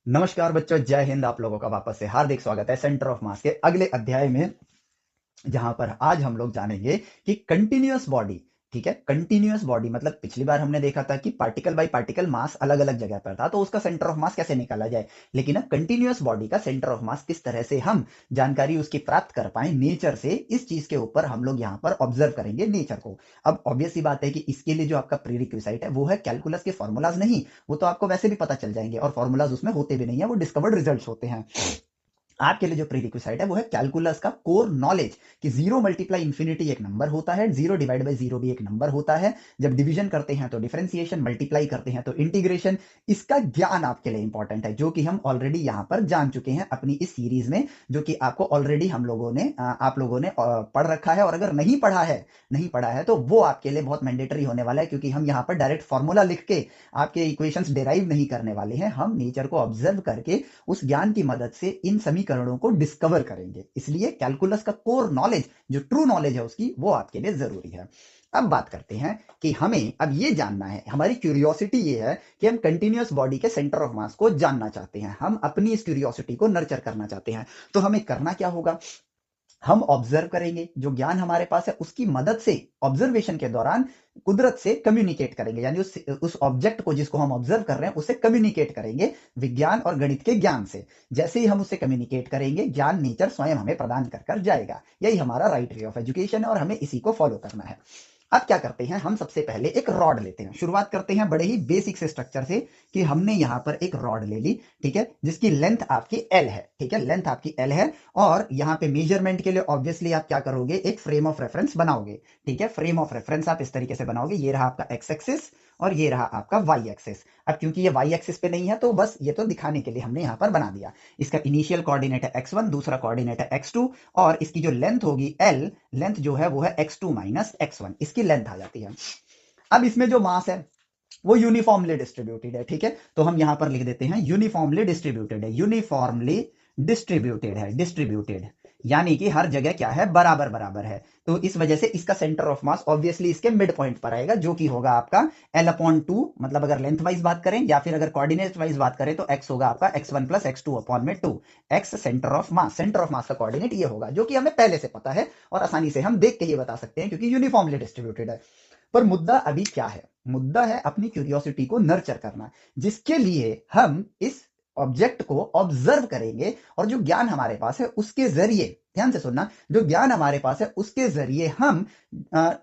नमस्कार बच्चों, जय हिंद। आप लोगों का वापस से हार्दिक स्वागत है सेंटर ऑफ मास के अगले अध्याय में, जहां पर आज हम लोग जानेंगे कि कंटिन्यूअस बॉडी। ठीक है, कंटिन्यूअस बॉडी मतलब पिछली बार हमने देखा था कि पार्टिकल बाय पार्टिकल मास अलग अलग जगह पर था, तो उसका सेंटर ऑफ मास कैसे निकाला जाए। लेकिन अब कंटिन्यूअस बॉडी का सेंटर ऑफ मास किस तरह से हम जानकारी उसकी प्राप्त कर पाए नेचर से, इस चीज के ऊपर हम लोग यहाँ पर ऑब्जर्व करेंगे नेचर को। अब ऑब्वियस सी बात है कि इसके लिए जो आपका प्रीरिक्विसाइट है वो है कैलकुलस के फॉर्मूलाज नहीं, वो तो आपको वैसे भी पता चल जाएंगे, और फॉर्मूलाज उसमें होते भी नहीं है, वो डिस्कवर्ड रिजल्ट्स होते हैं। आपके लिए जो प्रीरिक्विसाइट है वो है कैलकुलस का कोर नॉलेज, कि जीरो मल्टीप्लाई इंफिनिटी एक नंबर होता है, जीरो डिवाइड बाई जीरो भी एक नंबर होता है, जब डिवीजन करते हैं तो डिफरेंशिएशन, मल्टीप्लाई करते हैं तो इंटीग्रेशन। इसका ज्ञान आपके लिए इंपॉर्टेंट है, जो कि हम ऑलरेडी यहां पर जान चुके हैं अपनी इस सीरीज में, जो कि आपको ऑलरेडी हम लोगों ने आप लोगों ने पढ़ रखा है। और अगर नहीं पढ़ा है तो वो आपके लिए बहुत मैंडेटरी होने वाला है, क्योंकि हम यहाँ पर डायरेक्ट फॉर्मूला लिख के आपके इक्वेशंस डिराइव नहीं करने वाले हैं, हम नेचर को ऑब्जर्व करके उस ज्ञान की मदद से इन समीकरणों को डिस्कवर करेंगे। इसलिए कैलकुलस का कोर नॉलेज, जो ट्रू नॉलेज है उसकी, वो आपके लिए जरूरी है। अब बात करते हैं कि हमें अब ये जानना है, हमारी क्यूरियोसिटी ये है कि हम कंटिन्यूअस बॉडी के सेंटर ऑफ मास को जानना चाहते हैं, हम अपनी इस क्यूरियोसिटी को नर्चर करना चाहते हैं। तो हमें करना क्या होगा, हम ऑब्जर्व करेंगे, जो ज्ञान हमारे पास है उसकी मदद से ऑब्जर्वेशन के दौरान कुदरत से कम्युनिकेट करेंगे, यानी उस ऑब्जेक्ट को जिसको हम ऑब्जर्व कर रहे हैं उससे कम्युनिकेट करेंगे विज्ञान और गणित के ज्ञान से। जैसे ही हम उससे कम्युनिकेट करेंगे, ज्ञान नेचर स्वयं हमें प्रदान कर कर जाएगा। यही हमारा राइट वे ऑफ एजुकेशन है और हमें इसी को फॉलो करना है। अब क्या करते हैं, हम सबसे पहले एक रॉड लेते हैं। शुरुआत करते हैं बड़े ही बेसिक से स्ट्रक्चर से, कि हमने यहां पर एक रॉड ले ली, ठीक है, जिसकी लेंथ आपकी एल है। ठीक है, लेंथ आपकी एल है, और यहाँ पे मेजरमेंट के लिए ऑब्वियसली आप क्या करोगे, एक फ्रेम ऑफ रेफरेंस बनाओगे। ठीक है, फ्रेम ऑफ रेफरेंस आप इस तरीके से बनाओगे, ये रहा आपका एक्स एक्सिस और ये रहा आपका वाई एक्सिस। अब क्योंकि ये वाई एक्सिस पे नहीं है तो बस ये तो दिखाने के लिए हमने यहाँ पर बना दिया। इसका इनिशियल कोऑर्डिनेट है x1, दूसरा कोऑर्डिनेट है x2, और इसकी जो लेंथ होगी l, लेंथ जो है वो है x2 माइनस x1, इसकी लेंथ आ जाती है। अब इसमें जो मास है वो यूनिफॉर्मली डिस्ट्रीब्यूटेड है। ठीक है, तो हम यहां पर लिख देते हैं यूनिफॉर्मली डिस्ट्रीब्यूटेड है, यूनिफॉर्मली डिस्ट्रीब्यूटेड है, डिस्ट्रीब्यूटेड यानी कि हर जगह क्या है, बराबर बराबर है। तो इस वजह से इसका सेंटर ऑफ मास ऑब्वियसली इसके मिड पॉइंट पर आएगा, जो कि होगा आपका l/2, मतलब अगर लेंथ वाइज बात करें या फिर अगर कोऑर्डिनेट वाइज बात करें तो x होगा आपका x1 प्लस x2 अपॉन में 2। x centre of mass, centre of मास का कोऑर्डिनेट ये होगा, जो कि हमें पहले से पता है और आसानी से हम देख के ही बता सकते हैं, क्योंकि यूनिफॉर्मली डिस्ट्रीब्यूटेड है। पर मुद्दा अभी क्या है, मुद्दा है अपनी क्यूरियोसिटी को नर्चर करना, जिसके लिए हम इस ऑब्जेक्ट को ऑब्जर्व करेंगे, और जो ज्ञान हमारे पास है उसके जरिए, ध्यान से सुनना, जो ज्ञान हमारे पास है उसके जरिए हम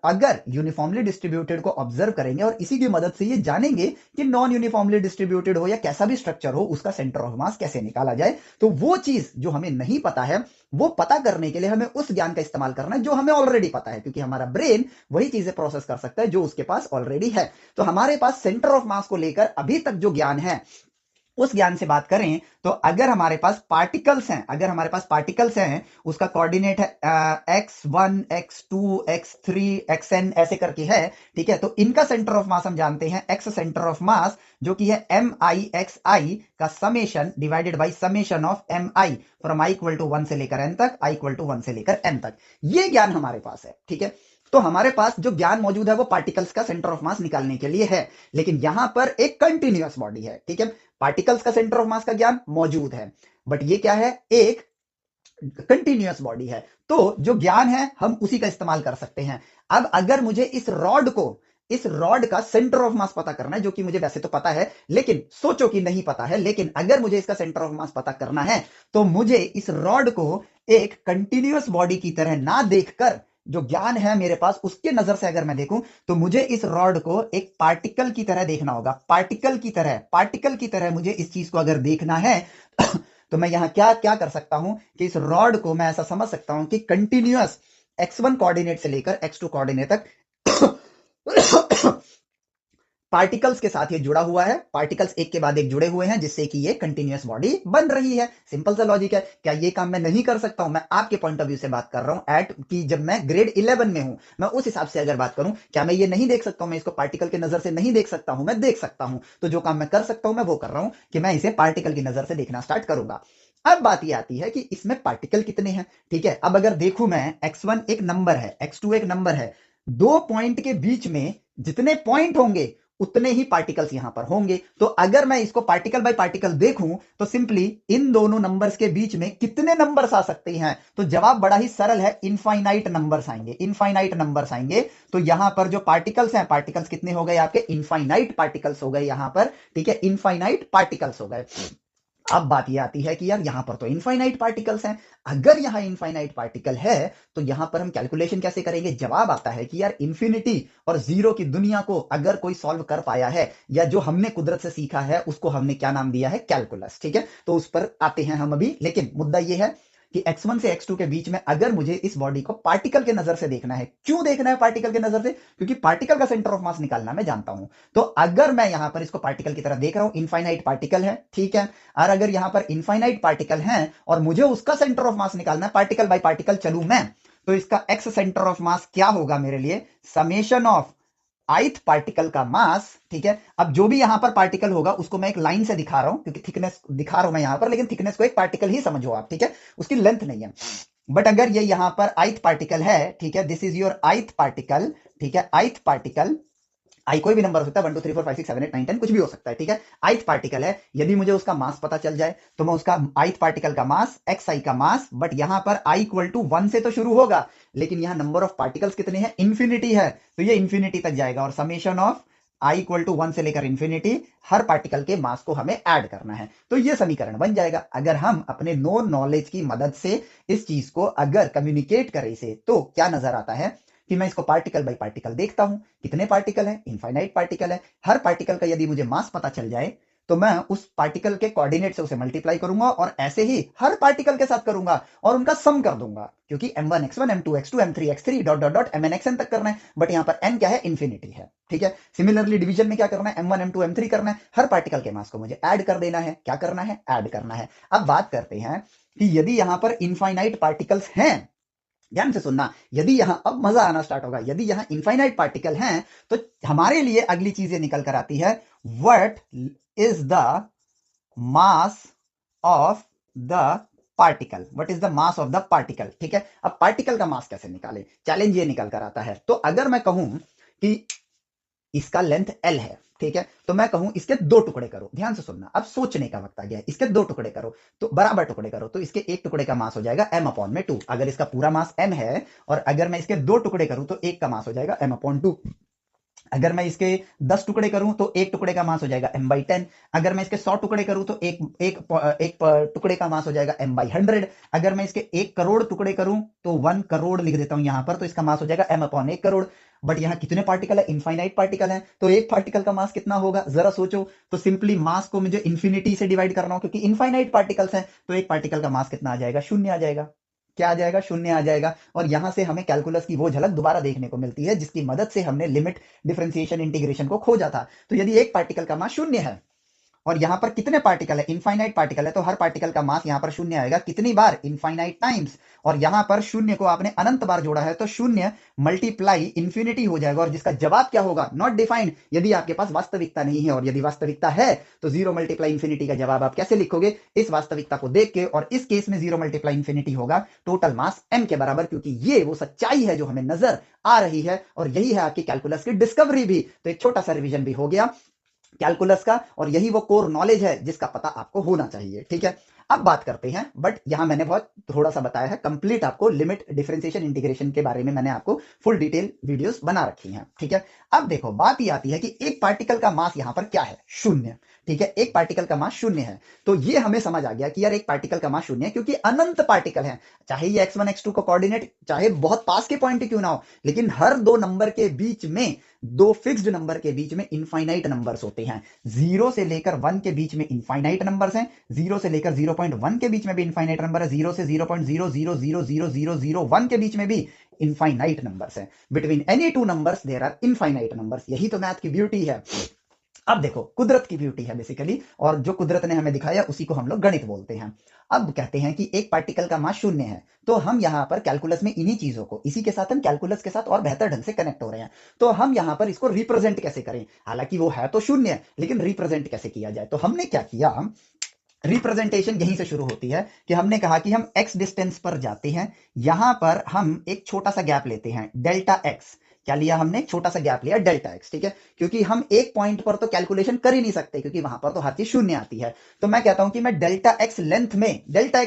अगर यूनिफॉर्मली डिस्ट्रीब्यूटेड को ऑब्जर्व करेंगे और इसी की मदद से ये जानेंगे कि नॉन यूनिफॉर्मली डिस्ट्रीब्यूटेड हो या कैसा भी स्ट्रक्चर हो, उसका सेंटर ऑफ मास कैसे निकाला जाए। तो वो चीज जो हमें नहीं पता है, वो पता करने के लिए हमें उस ज्ञान का इस्तेमाल करना है जो हमें ऑलरेडी पता है, क्योंकि हमारा ब्रेन वही चीजें प्रोसेस कर सकता है जो उसके पास ऑलरेडी है। तो हमारे पास सेंटर ऑफ मास को लेकर अभी तक जो ज्ञान है, उस ज्ञान से बात करें तो अगर हमारे पास पार्टिकल्स हैं, उसका कोऑर्डिनेट है x1 x2 x3 xn ऐसे करके है। ठीक है, तो इनका सेंटर ऑफ मास हम जानते हैं, x सेंटर ऑफ मास जो कि है mixi का summation divided by summation of mi, from i equal to 1 से लेकर n तक, i इक्वल टू 1 से लेकर n तक। ये ज्ञान हमारे पास है। ठीक है, तो हमारे पास जो ज्ञान मौजूद है वो पार्टिकल्स का सेंटर ऑफ मास निकालने के लिए है, लेकिन यहां पर एक कंटिन्यूअस बॉडी है। ठीक है, पार्टिकल्स का सेंटर ऑफ मास का ज्ञान मौजूद है, बट ये क्या है, एक कंटिन्यूअस बॉडी है। तो जो ज्ञान है हम उसी का इस्तेमाल कर सकते हैं। अब अगर मुझे इस रॉड का सेंटर ऑफ मास पता करना है, जो कि मुझे वैसे तो पता है, लेकिन सोचो कि नहीं पता है, लेकिन अगर मुझे इसका सेंटर ऑफ मास पता करना है तो मुझे इस रॉड को एक कंटिन्यूअस बॉडी की तरह ना देखकर, जो ज्ञान है मेरे पास उसके नजर से अगर मैं देखूं, तो मुझे इस रॉड को एक पार्टिकल की तरह देखना होगा, पार्टिकल की तरह मुझे इस चीज को अगर देखना है तो मैं यहां क्या क्या कर सकता हूं कि इस रॉड को मैं ऐसा समझ सकता हूं कि कंटिन्यूअस x1 कोऑर्डिनेट से लेकर x2 कोऑर्डिनेट तक पार्टिकल्स के साथ ये जुड़ा हुआ है, पार्टिकल्स एक के बाद एक जुड़े हुए हैं, जिससे कि ये कंटिन्यूअस बॉडी बन रही है। सिंपल सा लॉजिक है। क्या ये काम मैं नहीं कर सकता हूं? मैं आपके पॉइंट ऑफ व्यू से बात कर रहा हूं, एट कि जब मैं ग्रेड 11 में हूं, मैं उस हिसाब से अगर बात करूं, क्या मैं ये नहीं देख सकता हूं, मैं इसको पार्टिकल के नजर से नहीं देख सकता हूं? मैं देख सकता हूं। तो जो काम मैं कर सकता हूं मैं वो कर रहा हूं कि मैं इसे पार्टिकल की नजर से देखना स्टार्ट करूंगा। अब बात ये आती है कि इसमें पार्टिकल कितने हैं। ठीक है, अब अगर देखूं मैं, x1 एक नंबर है, x2 एक नंबर है, दो पॉइंट के बीच में जितने पॉइंट होंगे उतने ही पार्टिकल्स यहां पर होंगे। तो अगर मैं इसको पार्टिकल बाय पार्टिकल देखूं तो सिंपली इन दोनों नंबर्स के बीच में कितने नंबर्स आ सकते हैं, तो जवाब बड़ा ही सरल है, इनफाइनाइट नंबर्स आएंगे, इनफाइनाइट नंबर्स आएंगे। तो यहां पर जो पार्टिकल्स हैं, पार्टिकल्स कितने हो गए आपके, इनफाइनाइट पार्टिकल्स हो गए यहां पर, ठीक है, इनफाइनाइट पार्टिकल्स हो गए। अब बात ये आती है कि यार यहां पर तो इनफाइनाइट पार्टिकल्स हैं, अगर यहां इनफाइनाइट पार्टिकल है तो यहां पर हम कैलकुलेशन कैसे करेंगे। जवाब आता है कि यार इंफिनिटी और जीरो की दुनिया को अगर कोई सॉल्व कर पाया है, या जो हमने कुदरत से सीखा है उसको हमने क्या नाम दिया है, कैलकुलस, ठीक है। तो उस पर आते हैं हम अभी, लेकिन मुद्दा यह है कि x1 से x2 के बीच में अगर मुझे इस बॉडी को पार्टिकल के नजर से देखना है, क्यों देखना है पार्टिकल के नजर से, क्योंकि पार्टिकल का सेंटर ऑफ मास निकालना मैं जानता हूं। तो अगर मैं यहां पर इसको पार्टिकल की तरह देख रहा हूं, इनफाइनाइट पार्टिकल है, ठीक है, और अगर यहां पर इनफाइनाइट पार्टिकल है और मुझे उसका सेंटर ऑफ मास निकालना है, पार्टिकल बाय पार्टिकल चलूं मैं, तो इसका एक्स सेंटर ऑफ मास क्या होगा मेरे लिए, समेशन ऑफ ith पार्टिकल का मास, ठीक है। अब जो भी यहां पर पार्टिकल होगा उसको मैं एक लाइन से दिखा रहा हूं, क्योंकि थिकनेस दिखा रहा हूं मैं यहां पर, लेकिन थिकनेस को एक पार्टिकल ही समझो आप, ठीक है, उसकी लेंथ नहीं है। बट अगर ये यहां पर ith पार्टिकल है, ठीक है, this is your ith particle, ठीक है, ith पार्टिकल, आई कोई भी नंबर हो सकता है, 1 2 3 4 5 6 7 8 9 10 कुछ भी हो सकता है, ठीक है, ith पार्टिकल है। यदि मुझे उसका मास पता चल जाए तो मैं उसका ith पार्टिकल का मास, xi का मास, बट यहां पर i इक्वल टू 1 से तो शुरू होगा, लेकिन यहां नंबर ऑफ पार्टिकल्स कितने हैं, इंफिनिटी है, तो ये इंफिनिटी तक जाएगा, और summation of i equal to 1 से लेकर इंफिनिटी, हर पार्टिकल के मास को हमें ऐड करना है। तो ये समीकरण बन जाएगा। अगर हम अपने नो नॉलेज की मदद से इस चीज को अगर कम्युनिकेट करें इसे, तो क्या नजर आता है कि मैं इसको पार्टिकल बाय पार्टिकल देखता हूं, कितने पार्टिकल है, इनफाइनाइट पार्टिकल है, हर पार्टिकल का यदि मुझे मास पता चल जाए तो मैं उस पार्टिकल के कोऑर्डिनेट से उसे मल्टीप्लाई करूंगा, और ऐसे ही हर पार्टिकल के साथ करूंगा और उनका सम कर दूंगा, क्योंकि m1 x1 m2 x2 m3 x3 dot dot dot mn xn तक करना है, बट यहां पर n क्या है, इंफिनिटी है, ठीक है। सिमिलरली डिवीजन में क्या करना है, m1 m2 m3 करना है, हर पार्टिकल के मास को मुझे ऐड कर देना है, क्या करना है, ऐड करना है। अब बात करते हैं कि यदि यहां पर इनफाइनाइट पार्टिकल्स हैं, ध्यान से सुनना, यदि यहां अब मजा आना स्टार्ट होगा, यदि यहां इनफाइनाइट पार्टिकल हैं तो हमारे लिए अगली चीज ये निकल कर आती है, what is the mass of the particle, what is the mass of the particle, ठीक है। अब पार्टिकल का मास कैसे निकाले, चैलेंज ये निकल कर आता है। तो अगर मैं कहूं कि इसका लेंथ l है, ठीक है, तो मैं कहूं इसके दो टुकड़े करो, ध्यान से सुनना, अब सोचने का वक्त आ गया है, इसके दो टुकड़े करो, तो बराबर टुकड़े करो, तो इसके एक टुकड़े का मास हो जाएगा m अपॉन में 2, अगर इसका पूरा मास m है, और अगर मैं इसके दो टुकड़े करूं तो एक का मास हो जाएगा m अपॉन 2, अगर मैं इसके 10 टुकड़े करूं तो एक टुकड़े का मास हो जाएगा m/10, अगर मैं इसके 100 टुकड़े करूं तो एक टुकड़े का मास हो जाएगा m/100, अगर मैं इसके 1 करोड़ टुकड़े करूं तो 1 करोड़ लिख देता हूं यहां पर, तो इसका मास हो जाएगा m अपॉन 1 करोड़। बट यहां कितने पार्टिकल है, इनफाइनाइट पार्टिकल है, तो एक पार्टिकल का मास कितना होगा जरा सोचो। तो सिंपली मास को मुझे इंफिनिटी से डिवाइड करना हो, क्योंकि इनफाइनाइट पार्टिकल्स हैं, तो एक पार्टिकल का मास कितना आ जाएगा, शून्य आ जाएगा, क्या आ जाएगा, शून्य आ जाएगा। और यहां से हमें कैलकुलस की वो झलक दोबारा देखने को मिलती है जिसकी मदद से हमने लिमिट, डिफरेंशिएशन, इंटीग्रेशन को खोजा था। तो यदि एक पार्टिकल का मास शून्य है और यहां पर कितने पार्टिकल है, इनफाइनाइट पार्टिकल है, तो हर पार्टिकल का मास यहां पर शून्य आएगा, कितनी बार, इनफाइनाइट टाइम्स, और यहां पर शून्य को आपने अनंत बार जोड़ा है, तो शून्य मल्टीप्लाई इंफिनिटी हो जाएगा, और जिसका जवाब क्या होगा, नॉट डिफाइंड। यदि आपके पास वास्तविकता नहीं है, और यदि वास्तविकता है तो 0 मल्टीप्लाई इंफिनिटी का जवाब आप कैसे लिखोगे, इस वास्तविकता को देख के, और इस केस में 0 मल्टीप्लाई इंफिनिटी होगा टोटल मास m के बराबर, क्योंकि ये वो सच्चाई है जो हमें नजर आ रही है, और यही है आपकी कैलकुलस की डिस्कवरी भी। तो एक छोटा सा रिवीजन भी हो गया कैलकुलस का, और यही वो कोर नॉलेज है जिसका पता आपको होना चाहिए, ठीक है। अब बात करते हैं, बट यहां मैंने बहुत थोड़ा सा बताया है, कंप्लीट आपको लिमिट, डिफरेंशिएशन, इंटीग्रेशन के बारे में मैंने आपको फुल डिटेल वीडियोस बना रखी हैं, ठीक है। अब देखो बात ये आती है कि एक पार्टिकल का मास यहां पर क्या है, शून्य, ठीक है, एक पार्टिकल का मास शून्य है। तो ये हमें समझ आ गया कि यार एक पार्टिकल का मास शून्य है, क्योंकि अनंत पार्टिकल है, चाहे ये x1 x2 का कोऑर्डिनेट चाहे बहुत पास के पॉइंट क्यों ना हो, लेकिन हर दो नंबर के बीच में, दो फिक्स्ड नंबर के बीच में इनफाइनाइट नंबर्स होते हैं। 0 से लेकर 1 के बीच में इनफाइनाइट नंबर्स हैं, 0 से लेकर 0.1 के बीच में भी इनफाइनाइट नंबर है, 0 से 0.00000001 के बीच में भी इनफाइनाइट नंबर्स हैं। Between any two numbers there are infinite numbers, यही तो मैथ की ब्यूटी है। अब देखो कुदरत की ब्यूटी है बेसिकली, और जो कुदरत ने हमें दिखाया उसी को हम लोग गणित बोलते हैं। अब कहते हैं कि एक पार्टिकल का मास शून्य है, तो हम यहां पर कैलकुलस में इन्हीं चीजों को, इसी के साथ हम कैलकुलस के साथ और बेहतर ढंग से कनेक्ट हो रहे हैं। तो हम यहां पर इसको रिप्रेजेंट कैसे करें, हालांकि वो है तो शून्य, लेकिन रिप्रेजेंट कैसे किया जाए। तो हमने क्या किया, रिप्रेजेंटेशन यहीं से शुरू होती है कि हमने कहा कि हम x डिस्टेंस पर जाते हैं, यहां पर हम एक छोटा सा गैप लेते हैं डेल्टा x, क्या लिया हमने, छोटा सा गैप लिया डेल्टा एक्स, ठीक है, क्योंकि हम एक पॉइंट पर तो कैलकुलेशन कर ही नहीं सकते क्योंकि वहां पर तो हर चीज शून्य आती है। तो मैं कहता हूं कि मैं डेल्टा एक्स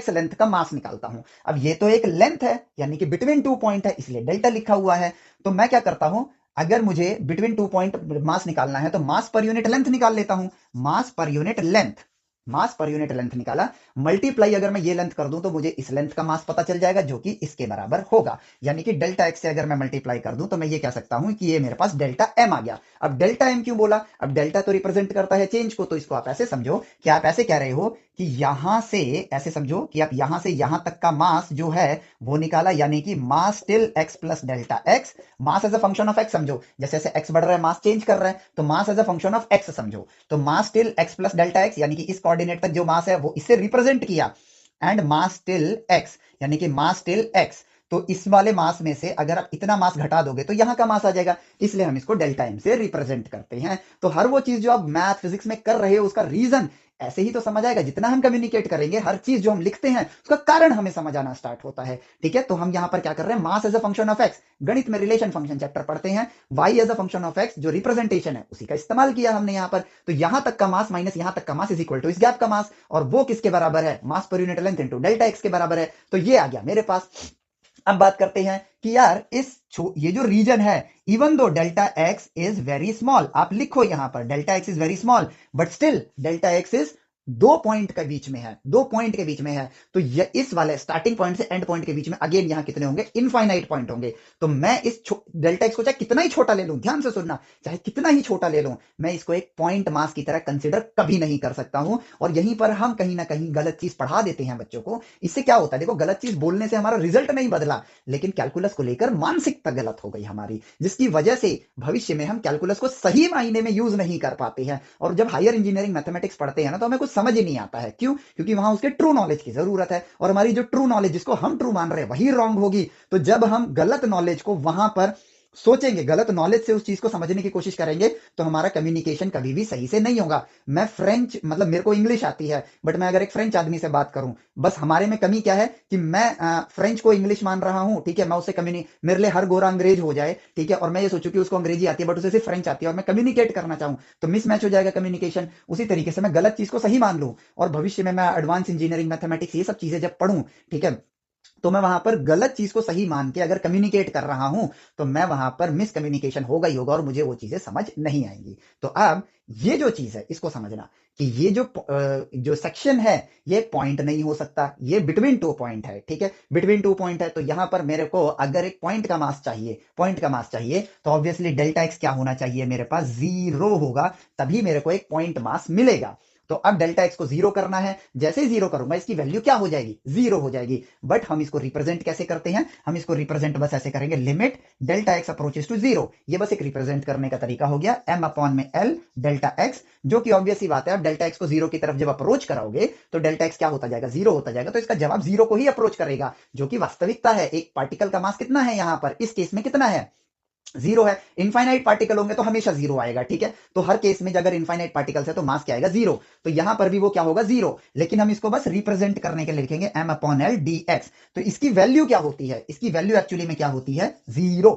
लेंथ का मास निकालता हूं। अब ये तो एक लेंथ है यानी कि बिटवीन टू पॉइंट है, इसलिए डेल्टा लिखा हुआ है। तो मैं क्या करता हूं, अगर मुझे बिटवीन टू पॉइंट मास निकालना है तो मास पर यूनिट लेंथ निकाल लेता हूं। मास पर यूनिट लेंथ निकाला, मल्टीप्लाई अगर मैं ये लेंथ कर दूं तो मुझे इस लेंथ का मास पता चल जाएगा जो कि इसके बराबर होगा। यानी कि डेल्टा एक्स से अगर मैं मल्टीप्लाई कर दूं तो मैं ये कह सकता हूं कि ये मेरे पास डेल्टा एम आ गया। अब डेल्टा एम क्यों बोला, अब डेल्टा तो रिप्रेजेंट करता है चेंज को, तो इसको आप ऐसे समझो कि आप ऐसे कह रहे हो कि यहां से, ऐसे समझो कि आप यहां से यहां तक का मास जो है वो निकाला, यानी कि mass till x plus delta x. Mass as a function of x समझो, जैसे जैसे एक्स बढ़ रहा है मास चेंज कर रहा है, तो mass as a function of x समझो। तो mass till x plus delta x यानी कि इस कोऑर्डिनेट तक जो मास है वो इससे रिप्रेजेंट किया, एंड मास टिल एक्स यानी कि मास टिल एक्स। तो इस वाले मास में से अगर आप इतना मास घटा दोगे तो यहां का मास आ जाएगा, इसलिए हम इसको डेल्टा एम से रिप्रेजेंट करते हैं। तो हर वो चीज जो आप मैथ फिजिक्स में कर रहे हो उसका रीजन ऐसे ही तो समझ आएगा, जितना हम कम्युनिकेट करेंगे हर चीज जो हम लिखते हैं उसका कारण हमें समझ आना स्टार्ट होता है। ठीक है, तो हम यहां पर क्या कर रहे हैं, mass as a function of x, गणित में रिलेशन फंक्शन चैप्टर पढ़ते हैं, y as a function of x जो रिप्रेजेंटेशन है उसी का इस्तेमाल किया हमने यहां पर। तो यहां तक का मास माइनस यहां तक का मास इज इक्वल टू इस गैप का मास, और वो किसके बराबर है, mass per unit length into delta x के बराबर है। तो ये आ गया मेरे पास। अब बात करते हैं कि यार ये जो रीजन है, even though delta x is very small, आप लिखो यहां पर delta x is very small, but still delta x is दो पॉइंट के बीच में है, दो पॉइंट के बीच में है। तो ये इस वाले स्टार्टिंग पॉइंट से एंड पॉइंट के बीच में अगेन यहां कितने होंगे, इनफाइनाइट पॉइंट होंगे। तो मैं इस डेल्टा एक्स को चाहे कितना ही छोटा ले लूं, ध्यान से सुनना, चाहे कितना ही छोटा ले लूं, मैं इसको एक पॉइंट मास की तरह कंसिडर कभी नहीं कर सकता हूं। और यहीं पर हम कहीं ना कहीं गलत चीज पढ़ा देते हैं बच्चों को। इससे क्या होता है, देखो गलत चीज बोलने से हमारा रिजल्ट नहीं बदला, लेकिन कैलकुलस को लेकर मानसिकता गलत हो गई हमारी, जिसकी वजह से भविष्य में हम कैलकुलस को सही मायने में यूज नहीं कर पाते हैं। और जब हायर इंजीनियरिंग मैथमेटिक्स पढ़ते हैं ना तो हमें कुछ समझ ही नहीं आता है, क्यों, क्योंकि वहां उसके ट्रू नॉलेज की जरूरत है, और हमारी जो ट्रू नॉलेज जिसको हम ट्रू मान रहे हैं वही रॉन्ग होगी। तो जब हम गलत नॉलेज को वहां पर सोचेंगे, गलत नॉलेज से उस चीज को समझने की कोशिश करेंगे, तो हमारा कम्युनिकेशन कभी भी सही से नहीं होगा। मैं फ्रेंच, मतलब मेरे को इंग्लिश आती है, बट मैं अगर एक फ्रेंच आदमी से बात करूं, बस हमारे में कमी क्या है कि मैं फ्रेंच को इंग्लिश मान रहा हूं, ठीक है, मैं उससे मेरे लिए हर गोरा अंग्रेज हो जाए, ठीक है, और मैं ये सोचूं कि उसको अंग्रेजी आती है बट उसे सिर्फ फ्रेंच आती है, और मैं कम्युनिकेट करना चाहूं तो मिसमैच हो जाएगा कम्युनिकेशन। उसी तरीके से मैं गलत चीज को सही मान लूं, और भविष्य में मैं एडवांस इंजीनियरिंग मैथमेटिक्स ये सब चीजें जब पढ़ूं, ठीक है, तो मैं वहां पर गलत चीज को सही मान के अगर कम्युनिकेट कर रहा हूं तो मैं वहां पर मिस कम्युनिकेशन होगा ही होगा और मुझे वो चीजें समझ नहीं आएंगी। तो अब ये जो चीज है इसको समझना कि ये जो सेक्शन है ये पॉइंट नहीं हो सकता, ये बिटवीन टू पॉइंट है, ठीक है, बिटवीन टू पॉइंट है। तो यहां पर मेरे को अगर एक पॉइंट का मास चाहिए तो ऑब्वियसली डेल्टा एक्स क्या होना चाहिए, मेरे पास जीरो होगा, तभी मेरे को एक पॉइंट मास मिलेगा। तो अब डेल्टा एक्स को जीरो करना है, जैसे ही जीरो करूंगा इसकी वैल्यू क्या हो जाएगी, जीरो हो जाएगी। बट हम इसको रिप्रेजेंट कैसे करते हैं, हम इसको रिप्रेजेंट बस ऐसे करेंगे, limit delta x approaches to zero. ये बस एक रिप्रेजेंट करने का तरीका हो गया, एम अपॉन में एल डेल्टा एक्स, जो कि ऑब्वियस ही बात है, आप डेल्टा एक्स को जीरो की तरफ जब अप्रोच कराओगे तो डेल्टा एक्स क्या होता जाएगा, जीरो होता जाएगा। तो इसका जवाब जीरो को ही अप्रोच करेगा, जो कि वास्तविकता है। एक पार्टिकल का मास कितना है यहां पर, इस केस में कितना है, जीरो है। इनफाइनाइट पार्टिकल होंगे तो हमेशा जीरो आएगा, ठीक है, तो हर केस में अगर इनफाइनाइट पार्टिकल्स है तो मास क्या आएगा, जीरो। तो यहां पर भी वो क्या होगा, जीरो, लेकिन हम इसको बस रिप्रेजेंट करने के लिए लिखेंगे M upon L D X. तो इसकी वैल्यू क्या होती है, इसकी वैल्यू एक्चुअली में क्या होती है, जीरो,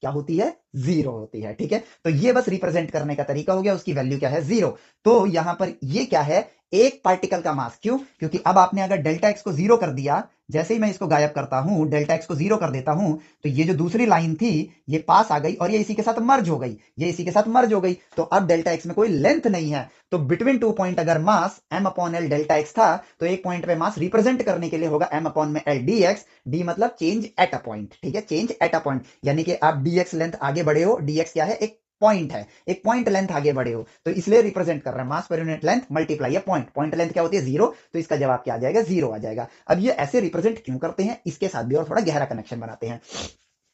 क्या होती है, जीरो होती है, ठीक है। तो ये बस रिप्रेजेंट करने का तरीका हो गया, उसकी वैल्यू क्या है, जीरो। तो यहां पर ये क्या है, एक पार्टिकल का मास, क्यों, क्योंकि अब आपने अगर डेल्टा एक्स को जीरो कर दिया, जैसे ही मैं इसको गायब करता हूं, डेल्टा एक्स को जीरो कर देता हूं, तो ये जो दूसरी लाइन थी ये पास आ गई और ये इसी के साथ मर्ज हो गई, ये इसी के साथ मर्ज हो गई। तो अब डेल्टा एक्स में कोई लेंथ नहीं है। तो बिटवीन टू पॉइंट अगर mass m upon l delta x था, तो एक पॉइंट पे मास रिप्रेजेंट करने के लिए होगा एम अपॉन में एल डी एक्स, डी मतलब चेंज एट अ पॉइंट, ठीक है, चेंज एट अ पॉइंट, यानी कि आप डी एक्स लेंथ आगे बढ़े हो, डी एक्स क्या है, एक पॉइंट है, एक पॉइंट लेंथ आगे बढ़े हो, तो इसलिए रिप्रेजेंट कर रहा है mass per unit length multiply point, point length क्या होती है, जीरो, तो इसका जवाब क्या आ जाएगा, जीरो आ जाएगा। अब ये ऐसे रिप्रेजेंट क्यों करते हैं, इसके साथ भी और थोड़ा गहरा कनेक्शन बनाते हैं।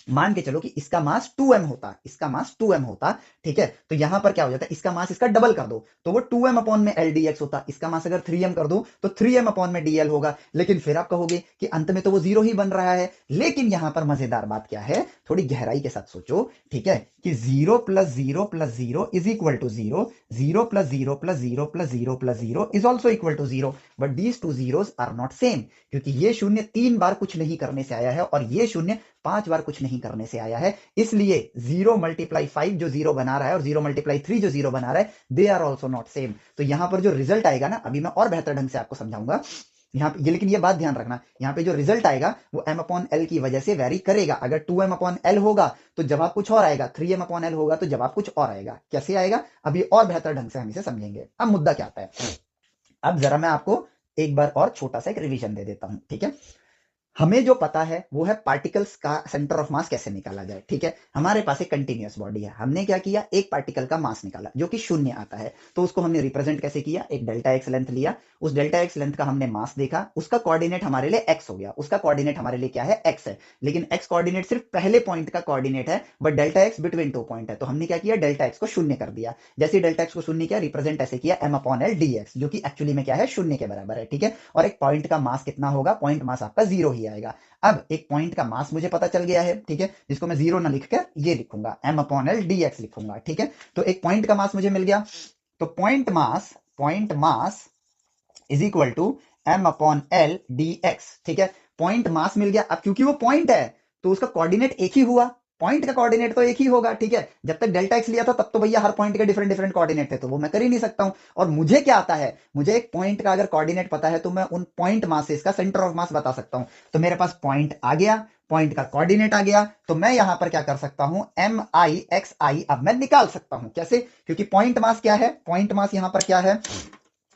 मान के चलो कि इसका मास 2m होता, इसका मास 2m होता, ठीक है, तो यहां पर क्या हो जाता है, इसका मास इसका डबल कर दो तो वो 2m अपॉन में एल डी एक्स होता, इसका मास अगर 3m कर दो तो 3m अपॉन में dl होगा। लेकिन फिर आप कहोगे कि अंत में तो वो जीरो ही बन रहा है, लेकिन यहां पर मजेदार बात क्या है, थोड़ी गहराई के साथ सोचो, ठीक है, कि zero plus zero plus zero is equal to zero, zero plus zero plus zero plus zero plus zero is also equal to zero, but these two zeros are not same, क्योंकि ये शून्य 3 बार कुछ नहीं करने से आया है और ये शून्य 5 बार कुछ नहीं नहीं करने से आया है, इसलिए 0 × 5 जो 0 बना रहा है और 0 × 3 जो 0 बना रहा है, they are also not same. तो यहां पर जो रिजल्ट आएगा ना, अभी मैं और बेहतर ढंग से आपको समझाऊंगा यहाँ पे, लेकिन ये बात ध्यान रखना, यहाँ पे जो रिजल्ट आएगा वो m/l की वजह से वेरी करेगा। अगर 2m/l होगा तो जवाब कुछ और आएगा, 3m/l होगा तो जवाब कुछ और आएगा। कैसे आएगा अभी और बेहतर ढंग से हम इसे समझेंगे। अब मुद्दा क्या आता है, अब जरा मैं आपको एक बार और छोटा सा एक रिवीजन दे देता हूं, ठीक है। हमें जो पता है वो है पार्टिकल्स का सेंटर ऑफ मास कैसे निकाला जाए, ठीक है। हमारे पास एक कंटीन्यूअस बॉडी है, हमने क्या किया, एक पार्टिकल का मास निकाला जो कि शून्य आता है, तो उसको हमने रिप्रेजेंट कैसे किया, एक डेल्टा एक्स लेंथ लिया, उस डेल्टा एक्स लेंथ का हमने मास देखा, उसका कोऑर्डिनेट हमारे लिए एक्स हो गया, उसका कोऑर्डिनेट हमारे लिए क्या है, एक्स है, लेकिन एक्स कोऑर्डिनेट सिर्फ पहले पॉइंट का कोऑर्डिनेट है, but delta x between 2 point है, तो हमने क्या किया, डेल्टा एक्स को शून्य कर दिया। जैसे डेल्टा एक्स को शून्य किया, रिप्रेजेंट ऐसे किया m/l dx, जो कि एक्चुअली में क्या है, शून्य के बराबर है, ठीक है। और एक पॉइंट का मास कितना होगा, पॉइंट मास आपका 0 ही आएगा। अब एक पॉइंट का मास मुझे पता चल गया है, ठीक है, जिसको मैं 0 ना लिखकर ये लिखूंगा, m/l dx लिखूंगा, ठीक है। तो एक पॉइंट का मास मुझे मिल गया, तो point mass is equal to m/l dx, ठीक है। पॉइंट मास मिल गया। अब क्योंकि वो पॉइंट है तो उसका कोऑर्डिनेट एक ही हुआ, पॉइंट का कोऑर्डिनेट तो एक ही होगा, ठीक है। जब तक डेल्टा एक्स लिया था तब तो भैया हर पॉइंट के डिफरेंट डिफरेंट कोऑर्डिनेट थे, तो वो मैं कर ही नहीं सकता हूं। और मुझे क्या आता है, मुझे एक पॉइंट का अगर कोऑर्डिनेट पता है तो मैं उन पॉइंट मासेस का सेंटर ऑफ मास बता सकता हूं। तो मेरे पास पॉइंट आ गया, पॉइंट का कोऑर्डिनेट आ गया, तो मैं यहां पर क्या कर सकता हूं, MI/XI अब मैं निकाल सकता हूं। कैसे, क्योंकि पॉइंट मास क्या है, पॉइंट मास यहां पर क्या है,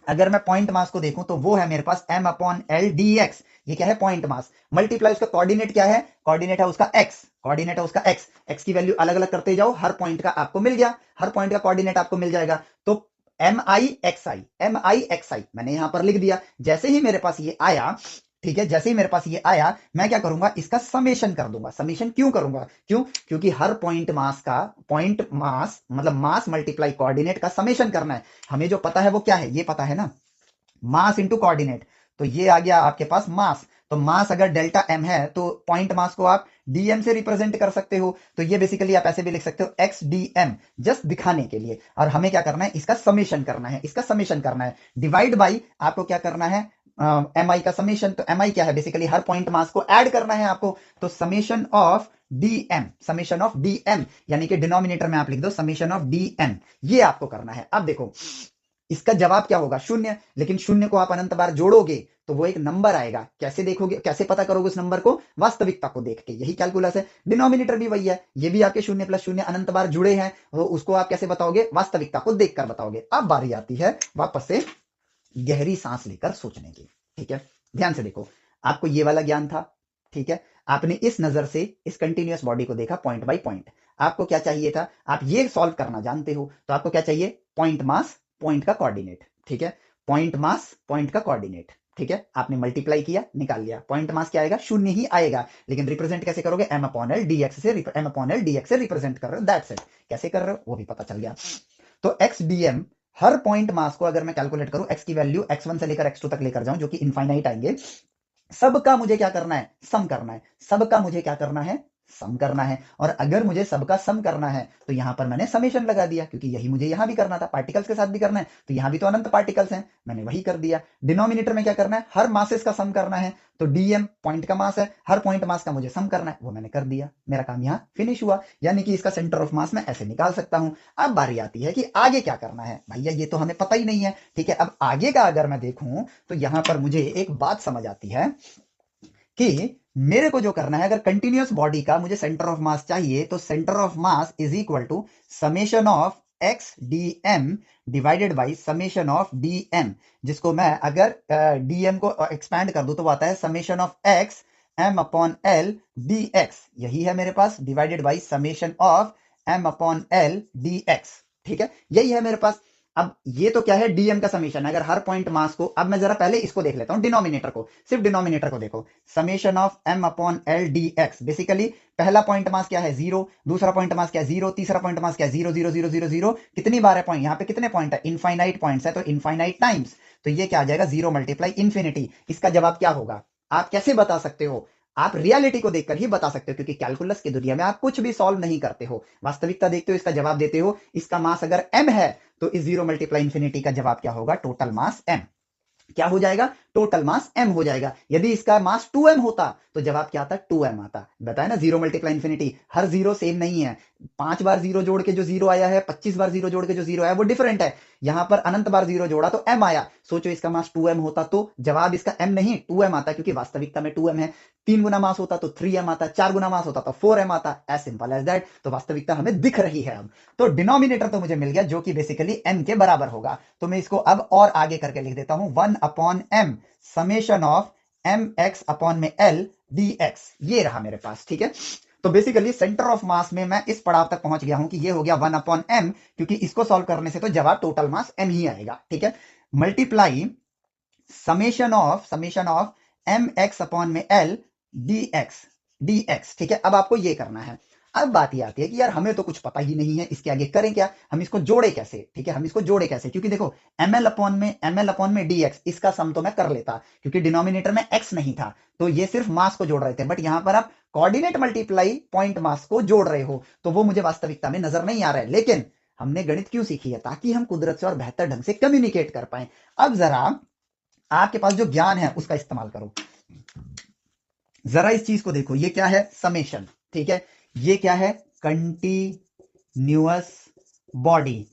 अगर मैं पॉइंट मास को देखूं तो वो है मेरे पास m/l dx, ये क्या है, पॉइंट मास, मल्टीप्लाई उसका कोऑर्डिनेट क्या है, कोऑर्डिनेट है उसका x, कोऑर्डिनेट है उसका x की वैल्यू अलग अलग करते जाओ, हर पॉइंट का आपको मिल गया, हर पॉइंट का कोऑर्डिनेट आपको मिल जाएगा। तो MI/XI मैंने यहां पर लिख दिया। जैसे ही मेरे पास ये आया, ठीक है, जैसे ही मेरे पास ये आया, मैं क्या करूंगा, इसका समेशन कर दूंगा। समेशन क्यों करूंगा, क्यों, क्योंकि हर पॉइंट मास का, पॉइंट मास मतलब मास मल्टीप्लाई कोऑर्डिनेट का समेशन करना है। हमें जो पता है वो क्या है, ये पता है ना, मास इंटू कोऑर्डिनेट। तो ये आ गया आपके पास मास, तो मास अगर डेल्टा m है तो पॉइंट मास को आप dm से रिप्रेजेंट कर सकते हो। तो ये बेसिकली आप ऐसे भी लिख सकते हो xdm, जस्ट दिखाने के लिए। और हमें क्या करना है, इसका समेशन करना है, इसका समेशन करना है, डिवाइड बाई आपको क्या करना है, एम आई का समेशन। तो एम आई क्या है, बेसिकली हर पॉइंट मास को ऐड करना है आपको। तो summation of dm, summation of dm, यानी कि डिनोमिनेटर में आप लिख दो समेशन ऑफ dm, ये आपको करना है। अब देखो इसका जवाब क्या होगा, शून्य, लेकिन शून्य को आप अनंत बार जोड़ोगे तो वो एक नंबर आएगा। कैसे देखोगे, कैसे पता करोगे उस नंबर को, वास्तविकता को देख के, यही कैलकुलस है। डिनोमिनेटर भी वही है, ये भी आपके 0 + 0 अनंत बार जुड़े हैं, तो उसको आप कैसे बताओगे, वास्तविकता को देखकर बताओगे। अब बारी आती है वापस से गहरी सांस लेकर सोचने की, ठीक है। ध्यान से देखो, आपको ये वाला ज्ञान था, ठीक है, आपने इस नजर से इस कंटिन्यूअस बॉडी को देखा पॉइंट बाय पॉइंट। आपको क्या चाहिए था, आप ये सॉल्व करना जानते हो, तो आपको क्या चाहिए, पॉइंट मास, पॉइंट का कोऑर्डिनेट, ठीक है। पॉइंट मास, पॉइंट का कोऑर्डिनेट, ठीक है, आपने मल्टीप्लाई किया, निकाल लिया, पॉइंट मास क्या आएगा, शून्य ही आएगा, लेकिन रिप्रेजेंट कैसे करोगे, m/l dx से, m/l dx से रिप्रेजेंट कर रहे हो, दैट्स इट। कैसे कर रहे हो वो भी पता चल गया। तो xdm, हर पॉइंट मास को अगर मैं कैलकुलेट करूं, x की वैल्यू x1 से लेकर x2 तक लेकर जाऊं, जो कि इनफाइनाइट आएंगे, सबका मुझे क्या करना है, सम करना है, सबका मुझे क्या करना है, सम करना है। और अगर मुझे सबका सम करना है तो यहां पर मैंने समेशन लगा दिया, क्योंकि यही मुझे यहां भी करना था, पार्टिकल्स के साथ भी करना है, तो यहां भी तो अनंत पार्टिकल्स हैं, मैंने वही कर दिया। डिनोमिनेटर में क्या करना है, हर मासेस का सम करना है, तो dm पॉइंट का मास है, हर पॉइंट मास का मुझे सम करना है, वो मैंने कर दिया, मेरा काम यहां फिनिश हुआ। यानी कि इसका सेंटर ऑफ मास मैं ऐसे निकाल सकता हूं। अब बारी आती है कि आगे क्या करना है, भैया ये तो हमें पता ही नहीं है, ठीक है। अब आगे का अगर मैं देखूं तो यहां पर मुझे एक बात समझ आती है कि मेरे को जो करना है, अगर कंटिन्यूअस बॉडी का मुझे सेंटर ऑफ मास चाहिए, तो centre of mass is equal to summation of x d m divided by summation of d m, जिसको मैं अगर डीएम को एक्सपैंड कर दूं तो वो आता है summation of x m/l dx, यही है मेरे पास, divided by summation of m/l dx, ठीक है, यही है मेरे पास। अब ये तो क्या है, डीएम का समेशन, अगर हर पॉइंट मास को, अब मैं जरा पहले इसको देख लेता हूं, डिनोमिनेटर को, सिर्फ डिनोमिनेटर को देखो, summation of m/l dx, basically पहला पॉइंट मास क्या है, 0, दूसरा पॉइंट मास क्या है, 0, तीसरा पॉइंट मास क्या है, 0 0 0 0 0, कितनी बार है पॉइंट, यहाँ पे कितने पॉइंट है, इनफाइनाइट पॉइंट्स है, तो इनफाइनाइट टाइम्स, तो ये क्या आ जाएगा, 0 × इन्फिनिटी। इसका जवाब क्या होगा, आप कैसे बता सकते हो, आप रियलिटी को देखकर ही बता सकते हो, क्योंकि कैलकुलस की दुनिया में आप कुछ भी सॉल्व नहीं करते हो, वास्तविकता देखते हो, इसका जवाब देते हो। इसका मास अगर m है तो इस 0 × इन्फिनिटी का जवाब क्या होगा, टोटल मास m, क्या हो जाएगा, टोटल मास m हो जाएगा। यदि इसका मास 2m होता तो जवाब क्या आता? 2m आता। बताया ना, जीरो मल्टीप्लाई इन्फिनिटी, हर जीरो सेम नहीं है। 5 बार जीरो जोड़ के जो जीरो आया है, 25 बार जीरो जोड़ के जो जीरो आया वो डिफरेंट है। यहां पर अनंत बार जीरो जोड़ा तो m आया। सोचो इसका मास 2m होता तो जवाब इसका m नहीं 2m आता, क्योंकि वास्तविकता में 2m है। 3 गुना मास होता तो 3m आता, 4 गुना मास होता तो 4m आता। As simple as that. तो वास्तविकता हमें दिख रही है अब। तो डिनोमिनेटर तो मुझे मिल गया, जो कि बेसिकली m के बराबर होगा। तो मैं इसको अब और आगे करके लिख देता हूं, 1/m summation of mx upon में l dx। ये रहा मेरे पास, ठीक है। तो बेसिकली सेंटर ऑफ मास में मैं इस पड़ाव तक पहुंच गया हूं कि ये हो गया 1/m, क्योंकि इसको सॉल्व करने से तो जवाब टोटल मास m ही आएगा, ठीक है। Multiply summation of mx upon में l dx, ठीक है। अब आपको ये करना है। अब बात ये आती है कि यार हमें तो कुछ पता ही नहीं है, इसके आगे करें क्या, हम इसको जोड़े कैसे, ठीक है। हम इसको जोड़े कैसे, क्योंकि देखो ml अपॉन में dx, इसका सम तो मैं कर लेता, क्योंकि डिनोमिनेटर में x नहीं था, तो ये सिर्फ मास को जोड़ रहे थे। बट यहां पर आप कोऑर्डिनेट मल्टीप्लाई पॉइंट मास को जोड़ रहे हो, तो वो मुझे वास्तविकता में नजर नहीं आ रहा है। लेकिन हमने गणित क्यों सीखी है? ताकि हम कुदरत से और बेहतर ढंग से कम्युनिकेट कर पाए। अब जरा आपके पास जो ज्ञान है उसका इस्तेमाल करो। जरा इस चीज को देखो, ये क्या है? समेशन, ठीक है। ये क्या है? कंटिन्यूअस बॉडी,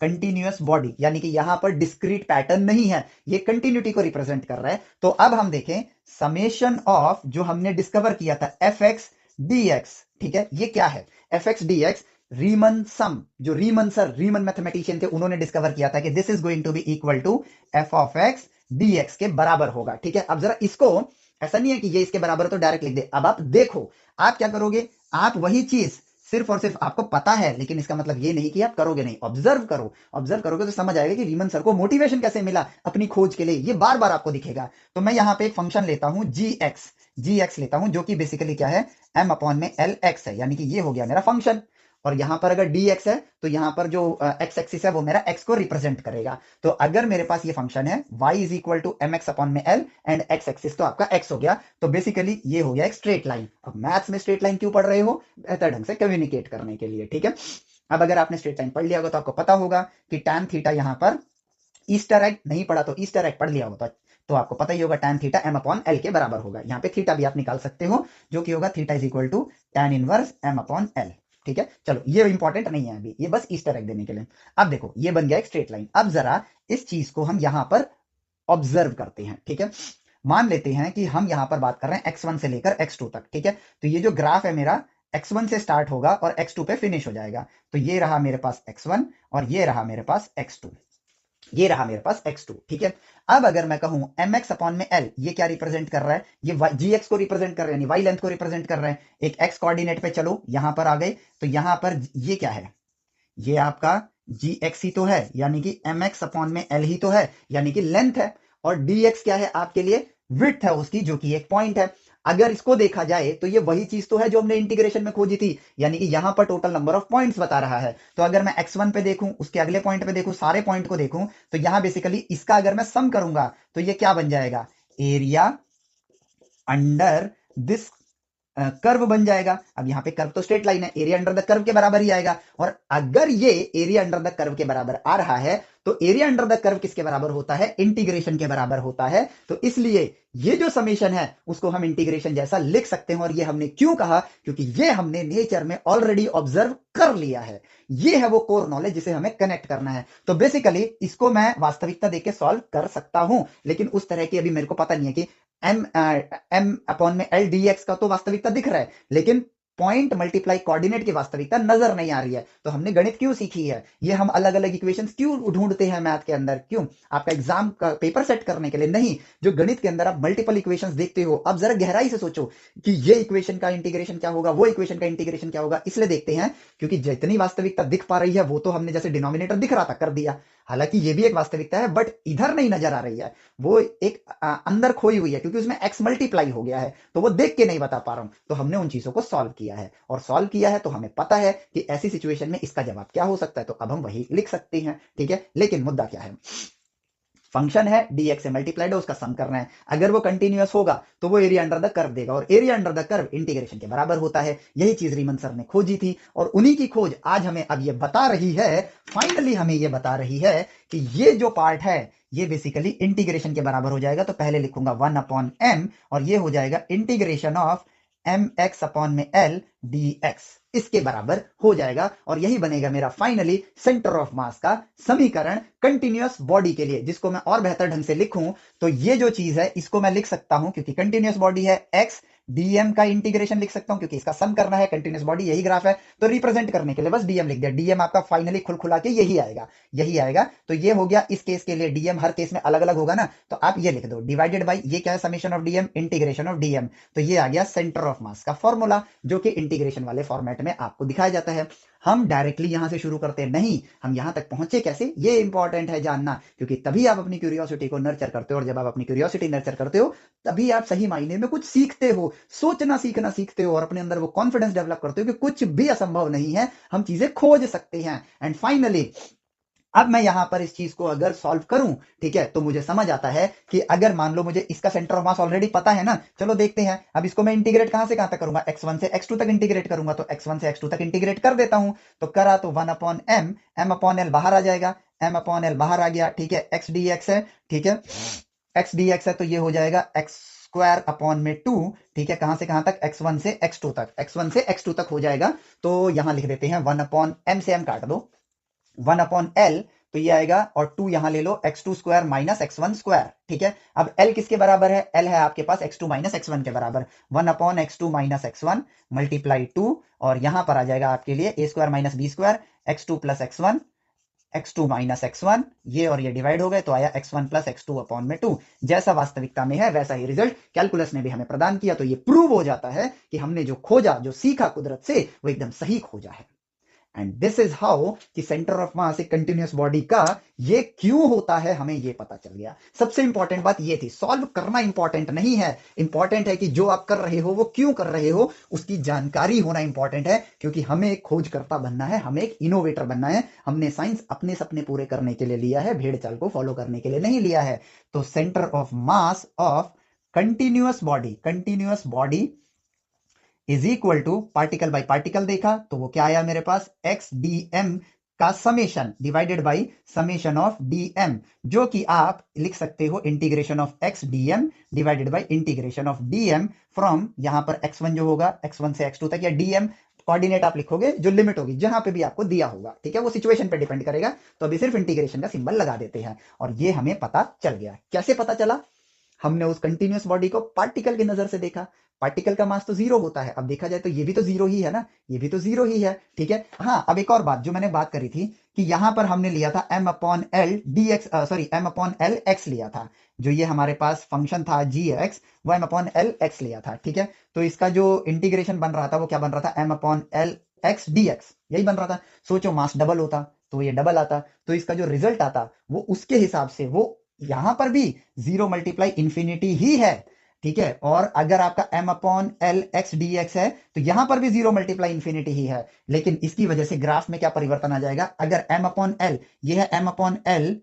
यानी कि यहां पर डिस्क्रीट पैटर्न नहीं है, ये कंटिन्यूटी को रिप्रेजेंट कर रहा है। तो अब हम देखें समेशन ऑफ जो हमने डिस्कवर किया था fx dx, ठीक है। ये क्या है? fx dx रीमन सम, जो रीमन मैथमेटिशियन थे, उन्होंने डिस्कवर किया था कि this is going to be equal to f of x dx के बराबर होगा, ठीक है। अब जरा इसको, ऐसा नहीं है कि ये इसके बराबर है तो डायरेक्ट लिख दे। अब आप देखो, आप क्या करोगे? आप वही चीज सिर्फ और सिर्फ आपको पता है, लेकिन इसका मतलब ये नहीं कि आप करोगे नहीं। ऑब्जर्व करो, ऑब्जर्व करोगे तो समझ आएगा कि रीमन सर को मोटिवेशन कैसे मिला अपनी खोज के लिए, ये बार बार आपको दिखेगा। तो मैं यहां पे एक फंक्शन लेता हूं जी एक्स लेता हूं, जो कि बेसिकली क्या है? m अपॉन में एल एक्स है, यानी कि ये हो गया मेरा फंक्शन। और यहां पर अगर dx है तो यहां पर जो x एक्सिस है वो मेरा x को रिप्रेजेंट करेगा। तो अगर मेरे पास ये फंक्शन है y is equal to M X upon में एल एंड x एक्सिस तो आपका x हो गया, तो बेसिकली ये हो गया एक स्ट्रेट लाइन। अब मैथ्स में स्ट्रेट लाइन क्यों पढ़ रहे हो? बेहतर ढंग से कम्युनिकेट करने के लिए, ठीक है। अब अगर आपने स्ट्रेट लाइन पढ़ लिया होगा तो आपको पता होगा कि tan थीटा यहां पर ईस्टर एग, नहीं पढ़ा तो ईस्टर एग पढ़ लिया होगा तो आपको पता ही होगा tan theta m upon L के बराबर होगा। यहाँ पे थीटा भी आप निकाल सकते हो, जो कि होगा theta is equal to tan inverse m upon L, ठीक है। चलो ये इंपॉर्टेंट नहीं है अभी, ये बस ईस्टर एग देने के लिए। अब देखो ये बन गया एक स्ट्रेट लाइन। अब जरा इस चीज को हम यहां पर ऑब्जर्व करते हैं, ठीक है। मान लेते हैं कि हम यहां पर बात कर रहे हैं x1 से लेकर x2 तक, ठीक है। तो ये जो ग्राफ है मेरा x1 से स्टार्ट होगा और x2 पे फिनिश हो जाएगा। तो ये रहा मेरे पास x1 और ये रहा मेरे पास x2, ये रहा मेरे पास x2, ठीक है। अब अगर मैं कहूं mx अपॉन में l, ये क्या रिप्रेजेंट कर रहा है? ये gx को रिप्रेजेंट कर रहा है, यानी y लेंथ को रिप्रेजेंट कर रहा है। एक x कोऑर्डिनेट पे चलो, यहां पर आ गए, तो यहां पर ये क्या है? ये आपका gx ही तो है, यानी कि mx अपॉन में l ही तो है, यानी कि लेंथ है। और dx क्या है आपके लिए? विड्थ है उसकी, जो कि एक पॉइंट है। अगर इसको देखा जाए तो ये वही चीज तो है जो हमने इंटीग्रेशन में खोजी थी, यानी कि यहां पर टोटल नंबर ऑफ पॉइंट्स बता रहा है। तो अगर मैं x1 पे देखूं, उसके अगले पॉइंट पे देखूं, सारे पॉइंट को देखूं, तो यहां बेसिकली इसका अगर मैं सम करूंगा तो ये क्या बन जाएगा? एरिया अंडर दिस कर्व बन जाएगा। अब यहां पे कर्व तो स्ट्रेट लाइन है, एरिया अंडर द कर्व के बराबर ही आएगा। और अगर ये एरिया अंडर द कर्व के बराबर आ रहा है तो एरिया अंडर द कर्व किसके बराबर होता है? इंटीग्रेशन के बराबर होता है। तो इसलिए ये जो समेशन है उसको हम इंटीग्रेशन जैसा लिख सकते हैं। और ये हमने क्यों कहा? क्योंकि ये हमने नेचर में ऑलरेडी ऑब्जर्व कर लिया है। ये है वो कोर नॉलेज जिसे हमें कनेक्ट करना है। तो बेसिकली इसको मैं वास्तविकता देके सॉल्व कर सकता हूं, लेकिन उस तरह की अभी मेरे को पता नहीं है कि m अपॉन में एल डी एक्स का तो वास्तविकता दिख रहा है, लेकिन पॉइंट मल्टीप्लाई कोऑर्डिनेट की वास्तविकता नजर नहीं आ रही है। तो हमने गणित क्यों सीखी है? ये हम अलग अलग इक्वेशंस क्यों ढूंढते हैं मैथ के अंदर? क्यों? आपका एग्जाम का पेपर सेट करने के लिए नहीं। जो गणित के अंदर आप मल्टीपल इक्वेशंस देखते हो, अब जरा गहराई से सोचो कि ये इक्वेशन का इंटीग्रेशन क्या होगा, वो इक्वेशन का इंटीग्रेशन क्या होगा। इसलिए देखते हैं क्योंकि जितनी वास्तविकता दिख पा रही है वो तो हमने जैसे डिनोमिनेटर दिख रहा था कर दिया, हालांकि ये भी एक वास्तविकता है, बट इधर नहीं नजर आ रही है, वो एक अंदर खोई हुई है, क्योंकि उसमें x मल्टीप्लाई हो गया है, तो वो देख के नहीं बता पा रहा हूं। तो हमने उन चीजों को सॉल्व किया है, और सॉल्व किया है तो हमें पता है कि ऐसी सिचुएशन में इसका जवाब क्या हो सकता है, तो अब हम वही लिख सकते हैं, ठीक है। लेकिन मुद्दा क्या है? फंक्शन है dx से मल्टीप्लाइड है, उसका सम करना है। अगर वो कंटिन्यूअस होगा तो वो एरिया अंडर द कर्व देगा, और area under the curve integration के बराबर होता है। यही चीज रीमन सर ने खोजी थी, और उन्हीं की खोज आज हमें अब ये बता रही है, फाइनली हमें ये बता रही है कि ये जो पार्ट है ये बेसिकली इंटीग्रेशन के बराबर हो जाएगा। तो पहले लिखूंगा 1/m, और ये हो जाएगा इंटीग्रेशन ऑफ mx अपॉन में l dx, इसके बराबर हो जाएगा। और यही बनेगा मेरा फाइनली सेंटर ऑफ मास का समीकरण कंटिन्यूअस बॉडी के लिए। जिसको मैं और बेहतर ढंग से लिखूं तो ये जो चीज है इसको मैं लिख सकता हूं, क्योंकि कंटिन्यूअस बॉडी है, x dm का इंटीग्रेशन लिख सकता हूं क्योंकि इसका सम करना है, कंटिन्यूअस बॉडी यही ग्राफ है, तो रिप्रेजेंट करने के लिए बस dm लिख दिया। dm आपका फाइनली खुल खुला के यही आएगा, यही आएगा। तो ये हो गया इस केस के लिए, dm हर केस में अलग अलग होगा ना, तो आप ये लिख दो डिवाइडेड बाई ये क्या है, summation of dm integration of dm। तो ये आ गया सेंटर ऑफ मास का फॉर्मूला, जो कि इंटीग्रेशन वाले फॉर्मेट में आपको दिखाया जाता है। हम डायरेक्टली यहां से शुरू करते नहीं, हम यहां तक पहुंचे कैसे, ये इंपॉर्टेंट है जानना, क्योंकि तभी आप अपनी क्यूरियोसिटी को नर्चर करते हो, और जब आप अपनी क्यूरियोसिटी नर्चर करते हो तभी आप सही मायने में कुछ सीखते हो, सोचना सीखना सीखते हो, और अपने अंदर वो कॉन्फिडेंस डेवलप करते हो कि कुछ भी असंभव नहीं है, हम चीजें खोज सकते हैं। एंड फाइनली अब मैं यहां पर इस चीज को अगर सॉल्व करूं, ठीक है, तो मुझे समझ आता है कि अगर मान लो मुझे इसका सेंटर ऑफ मास ऑलरेडी पता है ना, चलो देखते हैं। अब इसको मैं इंटीग्रेट कहां से कहां तक करूंगा, x1 से x2 तक इंटीग्रेट करूंगा, तो x1 से x2 तक इंटीग्रेट कर देता हूं। तो करा तो 1/m, m/l बाहर आ जाएगा, m/l बाहर आ गया, ठीक है, x dx है, ठीक है, x dx है, तो ये हो जाएगा x स्क्वायर अपॉन में 2, ठीक है, कहां से कहां तक, x1 से x2 तक, x1 से x2 तक हो जाएगा। तो यहां लिख देते हैं 1/m से m काट दो, 1/l, तो ये आएगा, और 2 यहां ले लो, x2 square minus x1 square, ठीक है। अब l किसके बराबर है, l है आपके पास x2 माइनस x1 के बराबर, 1/x2 माइनस x1 मल्टीप्लाई 2, और यहां पर आ जाएगा आपके लिए a square minus b square, x2 plus x1, x2 minus x1, ये और ये डिवाइड हो गए, तो आया x1 प्लस x2 अपॉन में 2। जैसा वास्तविकता में है वैसा ही रिजल्ट कैलकुलस ने भी हमें प्रदान किया। तो ये प्रूव हो जाता है कि हमने जो खोजा, जो सीखा कुदरत से, वो एकदम सही खोजा है। एंड दिस इज हाउ कि सेंटर ऑफ मास एक कंटिन्यूअस बॉडी का ये क्यों होता है, हमें ये पता चल गया। सबसे इंपॉर्टेंट बात ये थी, सॉल्व करना इंपॉर्टेंट नहीं है, इंपॉर्टेंट है कि जो आप कर रहे हो वो क्यों कर रहे हो, उसकी जानकारी होना इंपॉर्टेंट है। क्योंकि हमें एक खोजकर्ता बनना है, हमें एक इनोवेटर बनना है। हमने साइंस अपने सपने पूरे करने के लिए लिया है, भेड़ चाल को फॉलो करने के लिए नहीं लिया है। तो centre of mass of continuous body is equal to particle by particle देखा, तो वो क्या आया मेरे पास, एक्स डी एम का summation divided by summation of d m, जो कि आप लिख सकते हो integration of x d m divided by integration of d m from, यहां पर x1 जो होगा, x1 से x2 तक, या dm कोऑर्डिनेट आप लिखोगे जो लिमिट होगी जहां पे भी आपको दिया होगा, ठीक है, वो सिचुएशन पे डिपेंड करेगा। तो अभी सिर्फ इंटीग्रेशन का सिंबल लगा देते हैं, और ये हमें पता चल गया। कैसे पता चला, हमने उस कंटिन्यूअस बॉडी को पार्टिकल की नजर से देखा, पार्टिकल का मास तो जीरो होता है। अब देखा जाए तो ये भी तो जीरो ही है ना, ये भी तो जीरो ही है, ठीक है। हाँ, अब एक और बात जो मैंने बात करी थी कि यहां पर हमने लिया था m/l dx, sorry m/l x लिया था, जो ये हमारे पास फंक्शन था gx, वो m/l x लिया था, ठीक है। तो इसका जो इंटीग्रेशन बन रहा था वो क्या बन रहा था, m/l x dx, यही बन रहा था। सोचो मास डबल होता तो ये डबल आता, तो इसका जो रिजल्ट आता वो उसके हिसाब से, वो यहां पर भी 0 मल्टीप्लाई इंफिनिटी ही है, ठीक है। और अगर आपका m/l x dx है तो यहां पर भी 0 मल्टीप्लाई इंफिनिटी ही है। लेकिन इसकी वजह से ग्राफ में क्या परिवर्तन आ जाएगा, अगर m/l, ये है m/l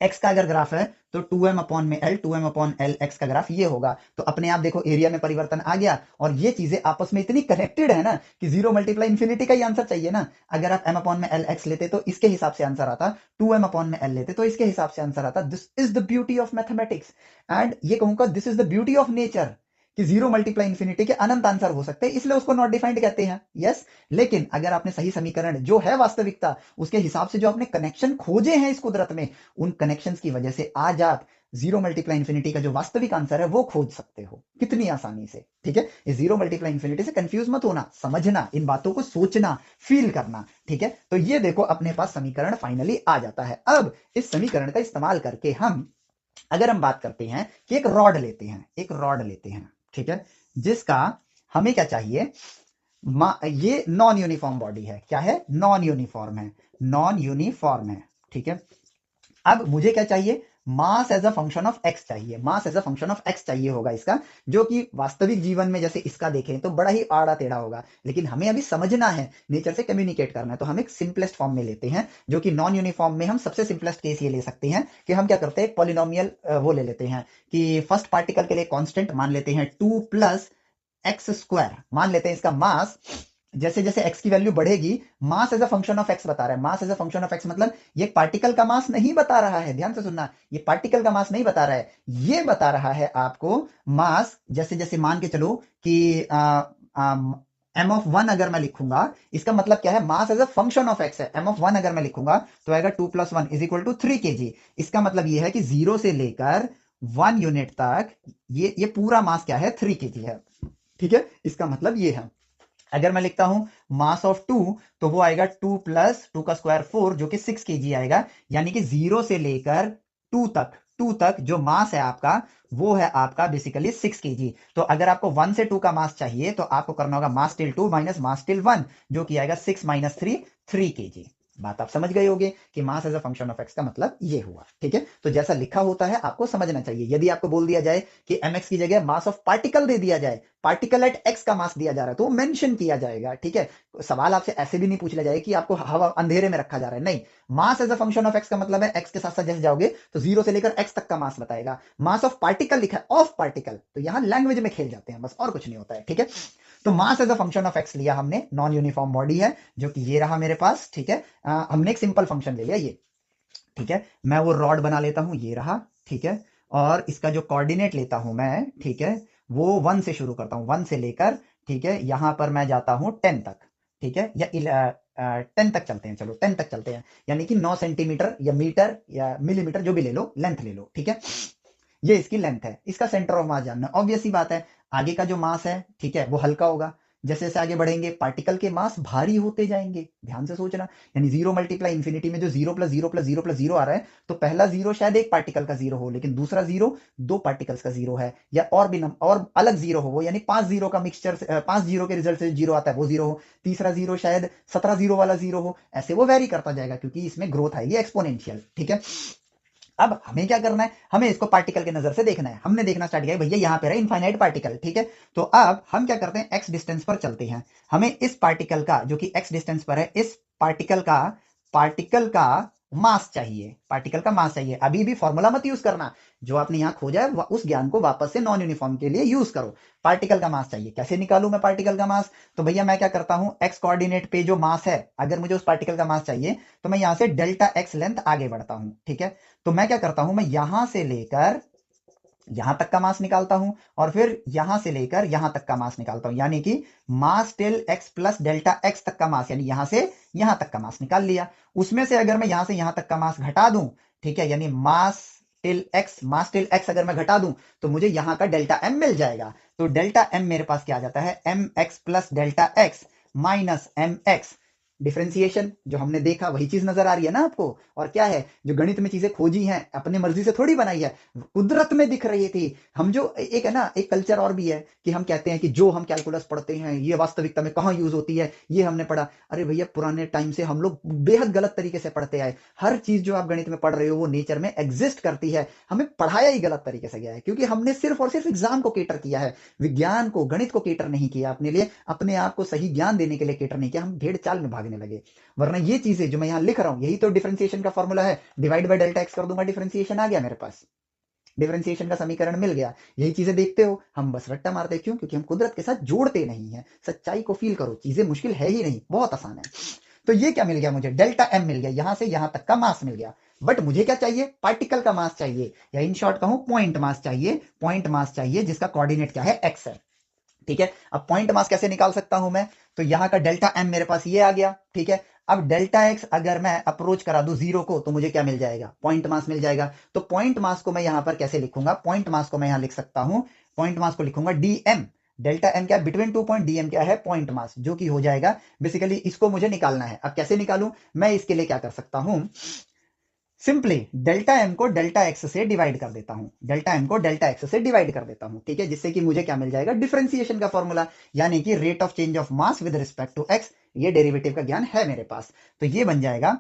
x का अगर ग्राफ है, तो 2m/l x का ग्राफ ये होगा। तो अपने आप देखो एरिया में परिवर्तन आ गया, और ये चीजें आपस में इतनी कनेक्टेड है ना कि 0 मल्टीप्लाई इंफिनिटी का ही आंसर चाहिए ना। अगर आप m/l x लेते तो इसके हिसाब से आंसर आता, 2m/l लेते तो इसके हिसाब से आंसर आता। This is the beauty of mathematics, and ये कहूंगा this is the beauty of nature, कि 0 मल्टीप्लाई इंफिनिटी के अनंत आंसर हो सकते हैं, इसलिए उसको नॉट डिफाइंड कहते हैं। यस, लेकिन अगर आपने सही समीकरण जो है वास्तविकता, उसके हिसाब से जो आपने कनेक्शन खोजे हैं इस कुदरत में, उन कनेक्शंस की वजह से आज आप 0 मल्टीप्लाई इंफिनिटी का जो वास्तविक आंसर है वो खोज सकते हो कितनी आसानी से, ठीक है। इस 0 मल्टीप्लाई इंफिनिटी से कंफ्यूज मत होना, समझना, इन बातों को सोचना, फील करना, ठीक है। तो ये देखो अपने पास समीकरण फाइनली आ जाता है। अब इस समीकरण का इस्तेमाल करके हम, अगर हम बात करते हैं कि एक रॉड लेते हैं, ठीक है, जिसका हमें क्या चाहिए, ये नॉन यूनिफॉर्म बॉडी है, क्या है, नॉन यूनिफॉर्म है, ठीक है। अब मुझे क्या चाहिए, mass as a function of x चाहिए, mass as a function of x चाहिए होगा इसका, जो कि वास्तविक जीवन में जैसे इसका देखें तो बड़ा ही आड़ा टेढ़ा होगा, लेकिन हमें अभी समझना है, नेचर से कम्युनिकेट करना है, तो हम एक सिंपलेस्ट फॉर्म में लेते हैं, जो कि नॉन यूनिफॉर्म में हम सबसे सिंपलेस्ट केस ये ले सकते हैं कि हम क्या करते हैं, पॉलिनोमियल वो ले लेते हैं कि फर्स्ट पार्टिकल के लिए कांस्टेंट मान लेते हैं 2 प्लस एक्स स्क्वायर, मान लेते हैं इसका मास, जैसे जैसे x की वैल्यू बढ़ेगी, mass as a function of x बता रहा है, mass as a function of x मतलब ये पार्टिकल का मास नहीं बता रहा है, ध्यान से सुनना, ये पार्टिकल का मास नहीं बता रहा है, ये बता रहा है आपको मास, जैसे जैसे मान के चलो कि m(1) अगर मैं लिखूंगा, इसका मतलब क्या है, mass as a function of x है, m(1) अगर मैं लिखूंगा तो आएगा 2 + 1 = 3 kg, इसका मतलब ये है कि 0 से लेकर 1 यूनिट तक ये पूरा मास क्या है, 3 kg है, ठीक है, इसका मतलब ये है। अगर मैं लिखता हूं मास ऑफ 2, तो वो आएगा 2 + 2 का स्क्वायर 4, जो कि 6 kg आएगा, यानी कि 0 से लेकर 2 तक जो मास है आपका, वो है आपका बेसिकली 6 kg। तो अगर आपको 1 से 2 का मास चाहिए तो आपको करना होगा मास टिल 2 माइनस मास टिल 1, जो कि आएगा 6 - 3 3 kg। बात आप समझ गए होंगे कि mass as a function of x का मतलब ये हुआ, ठीक है। तो जैसा लिखा होता है आपको समझना चाहिए। यदि आपको बोल दिया जाए कि mx की जगह मास ऑफ पार्टिकल दे दिया जाए, पार्टिकल एट एक्स का मास दिया जा रहा है, तो मेंशन किया जाएगा, ठीक है। सवाल आपसे ऐसे भी नहीं पूछ लिया जाए कि आपको हवा अंधेरे में रखा जा रहा है, नहीं, mass as a function of x का मतलब है एक्स के साथ साथ जैसे जाओगे तो 0 से लेकर एक्स तक का मास बताएगा। मास ऑफ पार्टिकल लिखा है, ऑफ पार्टिकल, तो यहां लैंग्वेज में खेल जाते हैं बस, और कुछ नहीं होता है, ठीक है। तो mass as a function of x लिया हमने, नॉन यूनिफॉर्म बॉडी है, जो कि ये रहा मेरे पास, ठीक है। हमने एक सिंपल फंक्शन ले लिया ये, ठीक है। मैं वो रॉड बना लेता हूं, ये रहा, ठीक है। और इसका जो कोऑर्डिनेट लेता हूं मैं, ठीक है, वो 1 से शुरू करता हूं, 1 से लेकर, ठीक है, यहां पर मैं जाता हूं 10 तक, ठीक है, या 10 तक चलते हैं, चलो 10 तक चलते हैं, यानी कि 9 सेंटीमीटर या मीटर या मिलीमीटर जो भी ले लो, लेंथ ले लो, ठीक है। ये इसकी लेंथ है, इसका सेंटर ऑफ मास जानना, ऑब्वियस ही बात है। आगे का जो मास है, ठीक है, वो हल्का होगा, जैसे जैसे आगे बढ़ेंगे पार्टिकल के मास भारी होते जाएंगे, ध्यान से सोचना, यानी 0 × इंफिनिटी में जो 0 + 0 + 0 + 0 आ रहा है, तो पहला 0 शायद एक पार्टिकल का 0 हो, लेकिन दूसरा 0 दो पार्टिकल्स का 0 है, या और भी और अलग 0 हो वो, यानी 5 0 का मिक्सचर, 5 0 के रिजल्ट से 0 आता है वो 0 हो, तीसरा 0 शायद 17 0 वाला 0 हो, ऐसे वो वेरी करता जाएगा, क्योंकि इसमें ग्रोथ आएगी एक्सपोनेंशियल, ठीक है। अब हमें क्या करना है, हमें इसको पार्टिकल के नजर से देखना है, हमने देखना स्टार्ट किया भैया यहाँ पे रहा इनफाइनाइट पार्टिकल, ठीक है। तो अब हम क्या करते हैं, एक्स डिस्टेंस पर चलते हैं, हमें इस पार्टिकल का, जो कि एक्स डिस्टेंस पर है, इस पार्टिकल का मास चाहिए, पार्टिकल का मास चाहिए। अभी भी फॉर्मूला मत यूज करना, जो आपने यहां खोजा है उस ज्ञान को वापस से नॉन यूनिफॉर्म के लिए यूज करो। पार्टिकल का मास चाहिए, कैसे निकालू मैं पार्टिकल का मास, तो भैया मैं क्या करता हूं, एक्स कोऑर्डिनेट पे जो मास है, अगर मुझे उस पार्टिकल का मास चाहिए, तो मैं यहां से डेल्टा एक्स लेंथ आगे बढ़ता हूं, ठीक है। तो मैं क्या करता हूं, मैं यहां से लेकर यहां तक का मास निकालता हूं, और फिर यहां से लेकर यहां तक का मास निकालता हूं, यानी कि mass till x plus delta x तक का मास, यानी यहां से यहां तक का मास निकाल लिया। उसमें से अगर मैं यहां से यहां तक का मास घटा दूं, ठीक है, यानी मास टिल एक्स अगर मैं घटा दूं, तो मुझे यहां का डेल्टा एम मिल जाएगा। तो डेल्टा एम मेरे पास क्या आ जाता है, m x plus delta x minus m x, differentiation जो हमने देखा वही चीज नजर आ रही है ना आपको। और क्या है, जो गणित में चीजें खोजी हैं अपने मर्जी से थोड़ी बनाई है, कुदरत में दिख रही थी। हम जो एक है ना, एक कल्चर और भी है कि हम कहते हैं कि जो हम कैलकुलस पढ़ते हैं ये वास्तविकता में कहाँ यूज होती है, ये हमने पढ़ा। अरे भैया, पुराने टाइम से हम लोग बेहद गलत तरीके से पढ़ते आए। हर चीज जो आप गणित में पढ़ रहे हो वो नेचर में एग्जिस्ट करती है, हमें पढ़ाया ही गलत तरीके से गया है, क्योंकि हमने सिर्फ और सिर्फ एग्जाम को केटर किया है, विज्ञान को, गणित को केटर नहीं किया अपने लिए, अपने आप को सही ज्ञान देने के लिए केटर नहीं किया, हम भेड़ चाल में भागने लगे। वरना ये चीजें जो मैं यहां लिख रहा हूं, यही तो डिफरेंशिएशन का फॉर्मूला है, डिवाइड बाय डेल्टा एक्स कर दूंगा, डिफरेंशिएशन आ गया मेरे पास, डिफरेंशिएशन का समीकरण मिल गया। यही चीजें देखते हो, हम बस रट्टा मारते, क्यों, क्योंकि हम कुदरत के साथ जोड़ते नहीं है। सच्चाई को फील करो, चीजें मुश्किल है ही नहीं, बहुत आसान है। तो ये क्या मिल गया मुझे, डेल्टा एम मिल गया, यहां से यहां तक का मास मिल गया। बट मुझे क्या चाहिए, पार्टिकल का मास चाहिए, या इन शॉर्ट कहूं पॉइंट मास चाहिए, पॉइंट मास चाहिए जिसका कोऑर्डिनेट क्या है, एक्स है, ठीक है। अब पॉइंट मास कैसे निकाल सकता हूं मैं, तो यहां का डेल्टा एम मेरे पास ये आ गया, ठीक है। अब डेल्टा एक्स अगर मैं अप्रोच करा दूं 0 को, तो मुझे क्या मिल जाएगा, पॉइंट मास मिल जाएगा। तो पॉइंट मास को मैं यहां पर कैसे लिखूंगा, पॉइंट मास को मैं यहां लिख सकता हूं, पॉइंट मास को लिखूंगा डीएम, डेल्टा एम क्या है, बिटवीन 2 पॉइंट, डीएम क्या है, पॉइंट मास, जो कि हो जाएगा बेसिकली, इसको मुझे निकालना है। अब कैसे निकालूं, मैं इसके लिए क्या कर सकता हूं, सिंपली डेल्टा एम को डेल्टा एक्स से डिवाइड कर देता हूं, डेल्टा एम को डेल्टा एक्स से डिवाइड कर देता हूं, ठीक है, जिससे कि मुझे क्या मिल जाएगा, डिफरेंशिएशन का फॉर्मूला, यानी कि rate of change of mass with respect to x. ये डेरिवेटिव का ज्ञान है मेरे पास, तो ये बन जाएगा,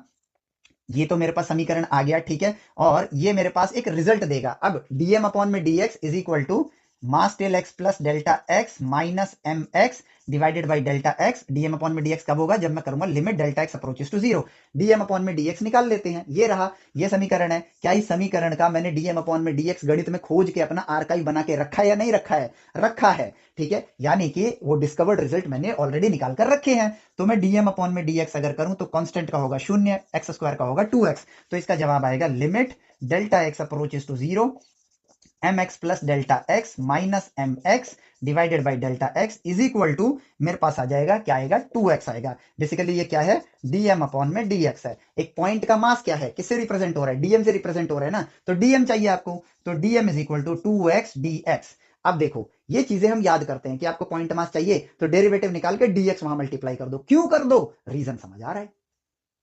ये तो मेरे पास समीकरण आ गया, ठीक है। और ये मेरे पास एक रिजल्ट देगा। अब डीएम अपॉन में dx is equal to mass till x plus delta x minus m x divided by delta x. Dm upon में डीएक्स कब होगा? जब मैं करूंगा limit delta x approaches to zero. Dm upon में डीएक्स निकाल लेते हैं, ये रहा, ये समीकरण है। क्या इस समीकरण का मैंने डीएम अपॉन में डीएक्स गणित में खोज के अपना आर्काइव बना के रखा है या नहीं रखा है? रखा है, ठीक है। यानी कि वो डिस्कवर्ड रिजल्ट मैंने ऑलरेडी निकाल कर रखे हैं। तो मैं डीएम अपॉन में डीएक्स अगर करूं तो कांस्टेंट का होगा 0, एक्स स्क्वायर का होगा 2x। तो इसका जवाब आएगा limit delta x approaches to zero m x plus delta x minus m x divided by delta x is equal to, मेरे पास आ जाएगा, क्या आएगा? 2x आएगा। बेसिकली ये क्या है? डीएम अपॉन में dx है। एक पॉइंट का मास क्या है, किससे रिप्रेजेंट हो रहा है? डीएम से रिप्रेजेंट हो रहा है ना, तो डीएम चाहिए आपको। तो dm is equal to 2x dx। अब देखो, ये चीजें हम याद करते हैं कि आपको पॉइंट मास चाहिए तो डेरिवेटिव निकाल के dx वहां मल्टीप्लाई कर दो। क्यों कर दो? रीजन समझ आ रहा है,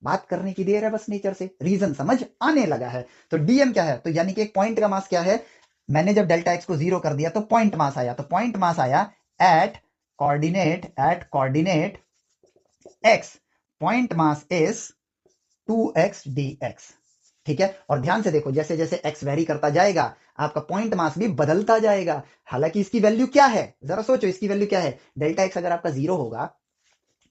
बात करने की देर है बस, नेचर से रीजन समझ आने लगा है। तो डीएम क्या है? तो यानी कि एक पॉइंट का मास क्या है? मैंने जब डेल्टा एक्स को जीरो कर दिया तो पॉइंट मास आया। तो पॉइंट मास आया at coordinate x, point mass is 2x dx, ठीक है। और ध्यान से देखो, जैसे जैसे x वेरी करता जाएगा आपका पॉइंट मास भी बदलता जाएगा। हालांकि इसकी वैल्यू क्या है, जरा सोचो, इसकी वैल्यू क्या है? डेल्टा एक्स अगर आपका जीरो होगा,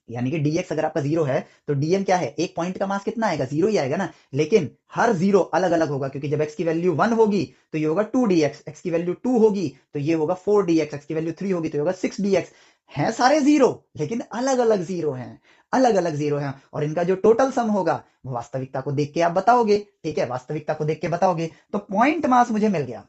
यानी कि dx अगर आपका जीरो है, तो dm क्या है? एक पॉइंट का मास कितना आएगा? जीरो ही आएगा ना। लेकिन हर जीरो अलग अलग होगा, क्योंकि जब x की वैल्यू 1 होगी तो ये होगा 2dx, x की वैल्यू 2 होगी तो ये होगा 4dx, x की वैल्यू 3 होगी तो ये होगा 6dx। हैं सारे जीरो, लेकिन अलग अलग जीरो हैं, अलग अलग जीरो हैं। और इनका जो टोटल सम होगा वो वास्तविकता को देख के आप बताओगे, ठीक है, वास्तविकता को देख के बताओगे। तो पॉइंट मास मुझे मिल गया,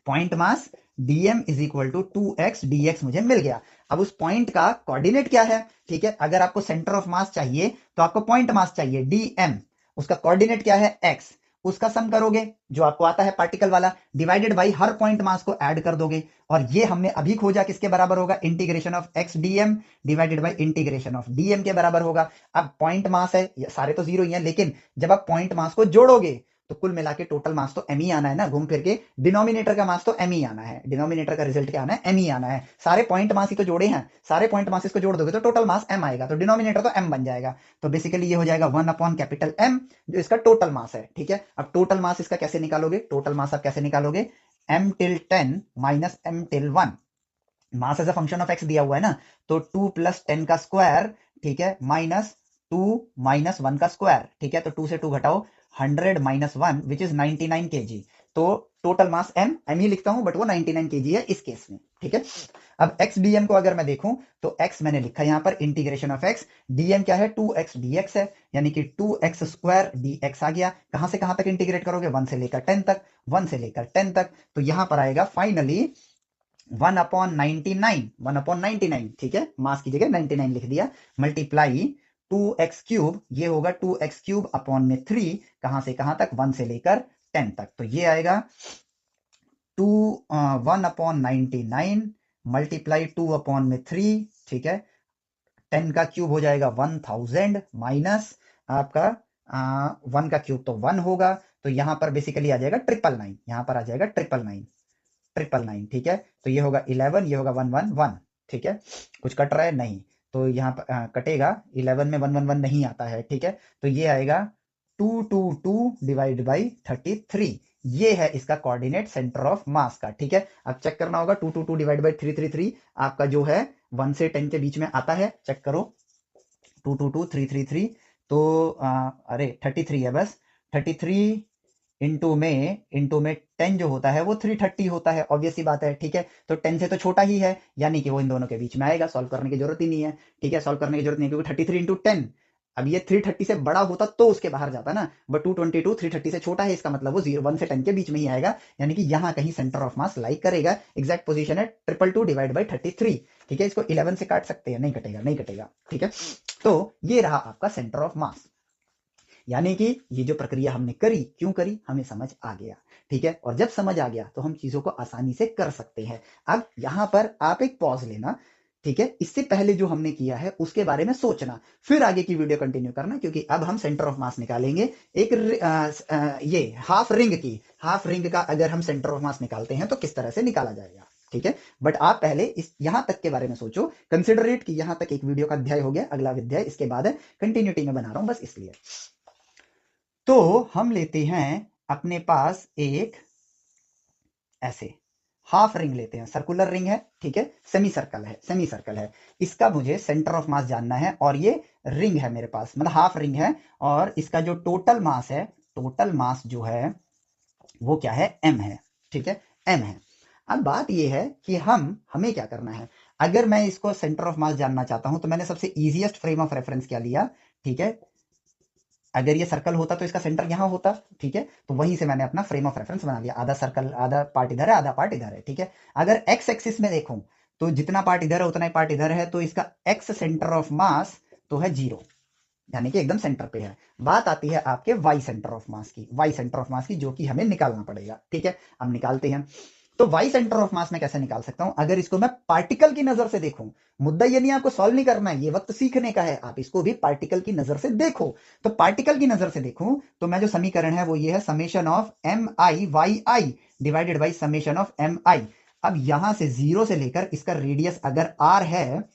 point mass dm is equal to 2x dx मुझे मिल गया। अब उस पॉइंट का कोऑर्डिनेट क्या है, ठीक है। अगर आपको सेंटर ऑफ मास चाहिए तो आपको पॉइंट मास चाहिए dm, उसका कोऑर्डिनेट क्या है? x। उसका सम करोगे जो आपको आता है पार्टिकल वाला, divided by her point mass को ऐड कर दोगे। और ये हमने अभी खोजा, किसके बराबर होगा? Integration of x dm divided by integration of dm के बराबर होगा। अब पॉइंट मास है, सारे तो जीरो ही हैं, लेकिन जब आप पॉइंट मास को जोड़ोगे तो कुल मिला के टोटल मास तो एम ही आना है ना, घूम फिर के डिनोमिनेटर का मास तो एम ही आना है, डिनोमिनेटर का रिजल्ट क्या आना है? एम ही आना है। सारे पॉइंट मास ही तो जोड़े हैं, सारे पॉइंट मास को जोड़ दोगे तो टोटल मास एम आएगा, तो डिनोमिनेटर तो एम बन जाएगा। तो बेसिकली ये हो जाएगा 1 अपॉन कैपिटल एम, जो इसका टोटल मास है, ठीक है। अब टोटल मास इसका कैसे निकालोगे? टोटल मास आप कैसे निकालोगे? M till 10 minus m till 1, mass as a function of x दिया हुआ है ना, तो 2 प्लस 10 का स्क्वायर, ठीक है, माइनस 2 माइनस 1 का स्क्वायर, ठीक है। तो 2 से 2 घटाओ, 100 माइनस 1 विच इज 99 kg। तो टोटल मास एम ही लिखता हूं, बट वो 99 kg है इस केस में, ठीक है। अब x dm को अगर मैं देखूं तो x मैंने लिखा यहां पर इंटीग्रेशन ऑफ x, dm क्या है? 2x dx है, यानी कि 2x स्क्वायर dx आ गया। कहां से कहां तक इंटीग्रेट करोगे? 1 से लेकर 10 तक, 1 से लेकर 10 तक। तो यहां पर आएगा फाइनली 1/99, ठीक है, मास की जगह 99 लिख दिया, मल्टीप्लाई 2x क्यूब, ये होगा 2x क्यूब अपॉन में 3, कहां से कहां तक? 1 से लेकर 10 तक। तो ये आएगा 1/99 मल्टीप्लाई 2 अपॉन में 3, ठीक है। 10 का क्यूब हो जाएगा 1000 माइनस आपका 1 का क्यूब तो 1 होगा। तो यहां पर बेसिकली आ जाएगा 999, यहां पर आ जाएगा 999, ठीक है। तो ये होगा 11, ये होगा 111, ठीक है। कुछ कट रहा है? नहीं। तो यहाँ पर कटेगा, 11 में 111 नहीं आता है, ठीक है। तो ये आएगा 222 डिवाइड बाई 33, ये है इसका कोऑर्डिनेट सेंटर ऑफ मास का, ठीक है। अब चेक करना होगा, 222 डिवाइड बाई 333 आपका जो है 1 से 10 के बीच में आता है, चेक करो, 222 333, तो अरे 33 है बस, 33 इंटू में 10 जो होता है वो 330 होता है, ऑब्वियस सी बात है, ठीक है। तो 10 से तो छोटा ही है, यानी कि वो इन दोनों के बीच में आएगा, सॉल्व करने की जरूरत ही नहीं है, ठीक है, सॉल्व करने की जरूरत नहीं है, क्योंकि 33 इंटू 10, अब ये 330 से बड़ा होता तो उसके बाहर जाता ना, बट 222 330 से छोटा है, इसका मतलब वो 1 से 10 के बीच में ही आएगा, यानी कि यहाँ कहीं सेंटर ऑफ मास लाई करेगा। एग्जैक्ट पोजीशन है 222 डिवाइड बाई 33, ठीक है। इसको 11 से काट सकते हैं, नहीं कटेगा, नहीं कटेगा, ठीक है। तो ये रहा आपका सेंटर ऑफ मास, यानी कि ये जो प्रक्रिया हमने करी, क्यों करी? हमें समझ आ गया, ठीक है। और जब समझ आ गया तो हम चीजों को आसानी से कर सकते हैं। अब यहां पर आप एक पॉज लेना, ठीक है, इससे पहले जो हमने किया है उसके बारे में सोचना, फिर आगे की वीडियो कंटिन्यू करना, क्योंकि अब हम सेंटर ऑफ मास निकालेंगे। एक ये हाफ रिंग का अगर हम सेंटर ऑफ मास निकालते हैं तो किस तरह से निकाला जाएगा, ठीक है। बट आप पहले इस यहां तक के बारे में सोचो, कंसिडरेट कि यहां तक एक वीडियो का अध्याय हो गया, अगला अध्याय इसके बाद है, कंटिन्यूटी में बना रहा हूं बस इसलिए। तो हम लेते हैं अपने पास एक ऐसे हाफ रिंग लेते हैं, सर्कुलर रिंग है, ठीक है, सेमी सर्कल है, सेमी सर्कल है। इसका मुझे सेंटर ऑफ मास जानना है और ये रिंग है मेरे पास, मतलब हाफ रिंग है, और इसका जो टोटल मास है, टोटल मास जो है वो क्या है, एम है, ठीक है, एम है। अब बात ये है कि हमें क्या करना है। अगर मैं इसको सेंटर ऑफ मास जानना चाहता हूं तो मैंने सबसे इजीएस्ट फ्रेम ऑफ रेफरेंस क्या लिया, ठीक है, अगर ये सर्कल होता तो इसका सेंटर यहां होता, ठीक है, तो वहीं से मैंने अपना फ्रेम ऑफ रेफरेंस बना लिया, आधा सर्कल, आधा पार्ट इधर है, आधा पार्ट इधर है, ठीक है। अगर एक्स एक्सिस में देखूं तो जितना पार्ट इधर है उतना ही पार्ट इधर है, तो इसका एक्स सेंटर ऑफ मास तो है 0, यानी कि एकदम सेंटर पे है। बात आती है आपके वाई सेंटर ऑफ मास की, वाई सेंटर ऑफ मास की, जो कि हमें निकालना पड़ेगा, ठीक है, हम निकालते हैं। तो वाई सेंटर ऑफ मास में कैसे निकाल सकता हूं, अगर इसको मैं पार्टिकल की नजर से देखूं, मुद्दा ये नहीं आपको सॉल्व नहीं करना है, ये वक्त सीखने का है, आप इसको भी पार्टिकल की नजर से देखो। तो पार्टिकल की नजर से देखूं तो मैं जो समीकरण है वो ये है, summation of m i y i divided by summation of m i. अब यहां से 0 से लेकर इसका रेडियस अगर r है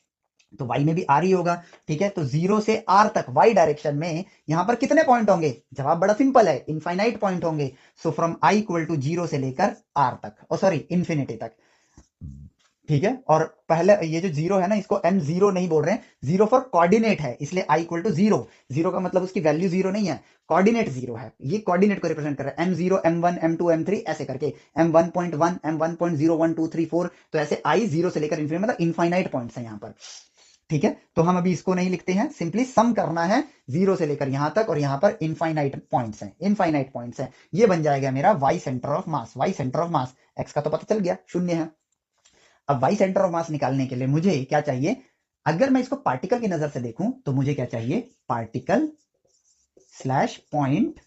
तो y में भी r ही होगा, ठीक है। तो 0 से r तक y डायरेक्शन में यहां पर कितने पॉइंट होंगे, जवाब बड़ा सिंपल है, इनफाइनाइट पॉइंट होंगे। So from i equal to 0 से लेकर r तक, ओ सॉरी इन्फिनिटी तक, ठीक है। और पहले ये जो 0 है ना, इसको m 0 नहीं बोल रहे हैं, 0 फॉर कोऑर्डिनेट है, इसलिए i इक्वल टू 0, 0 का मतलब उसकी वैल्यू 0 नहीं है, कोऑर्डिनेट 0 है, ये कोऑर्डिनेट को रिप्रेजेंट कर रहा है, m0 m1 m2 m3 ऐसे करके, m1.1 m1.01234, तो ऐसे i 0 से लेकर इन्फिनिटी, मतलब इनफाइनाइट पॉइंट्स है यहाँ पर, ठीक है। तो हम अभी इसको नहीं लिखते हैं, सिंपली सम करना है 0 से लेकर यहां तक, और यहां पर इनफाइनाइट पॉइंट्स हैं, इनफाइनाइट पॉइंट्स हैं। ये बन जाएगा मेरा y centre of mass, y centre of mass, x का तो पता चल गया 0 है। अब वाई सेंटर ऑफ मास निकालने के लिए मुझे क्या चाहिए, अगर मैं इसको पार्टिकल की नजर से देखूं तो मुझे क्या चाहिए, पार्टिकल स्लैश पॉइंट,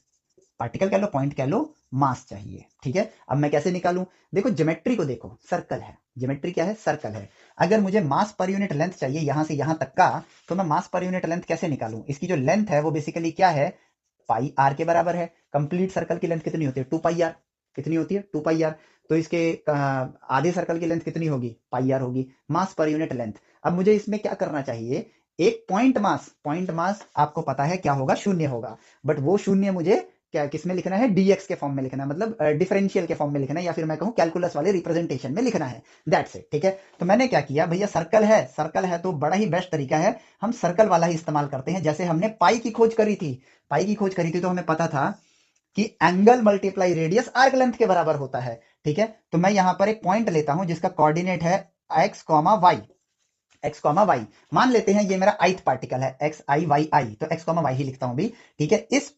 पार्टिकल कह लो, पॉइंट कह लो, मास चाहिए, ठीक है। अब मैं कैसे निकालूं, देखो ज्योमेट्री को देखो, सर्कल है, ज्योमेट्री क्या है, सर्कल है। अगर मुझे मास पर यूनिट लेंथ चाहिए यहां से यहां तक का, तो मैं मास पर यूनिट लेंथ कैसे निकालूं, इसकी जो लेंथ है वो बेसिकली क्या है, पाई आर के बराबर है। कंप्लीट सर्कल की लेंथ कितनी होती है, 2 पाई आर, कितनी होती है, 2 पाई आर। तो इसके आधे सर्कल की लेंथ कितनी होगी, पाई आर होगी, मास पर यूनिट लेंथ। अब मुझे इसमें क्या करना चाहिए, एक पॉइंट मास आपको पता है क्या होगा, 0 होगा, बट वो 0 मुझे क्या किस में लिखना है, dx के फॉर्म में लिखना है, मतलब डिफरेंशियल के फॉर्म में लिखना है, या फिर मैं कहूं कैलकुलस वाले रिप्रेजेंटेशन में लिखना है, दैट्स इट, ठीक है। तो मैंने क्या किया भैया, सर्कल है, सर्कल है तो बड़ा ही बेस्ट तरीका है, हम सर्कल वाला ही इस्तेमाल करते हैं। जैसे हमने पाई की खोज करी थी, पाई की खोज करी थी तो हमें पता था कि angle multiply radius arc length के बराबर होता है, ठीक है। तो मैं यहां पर एक पॉइंट लेता हूं जिसका कोऑर्डिनेट है x comma y, x comma y, मान लेते हैं ये मेरा ith पार्टिकल है, एक्स आई वाई आई, तो एक्स कॉमा वाई ही लिखता हूं भी, ठीक है। इस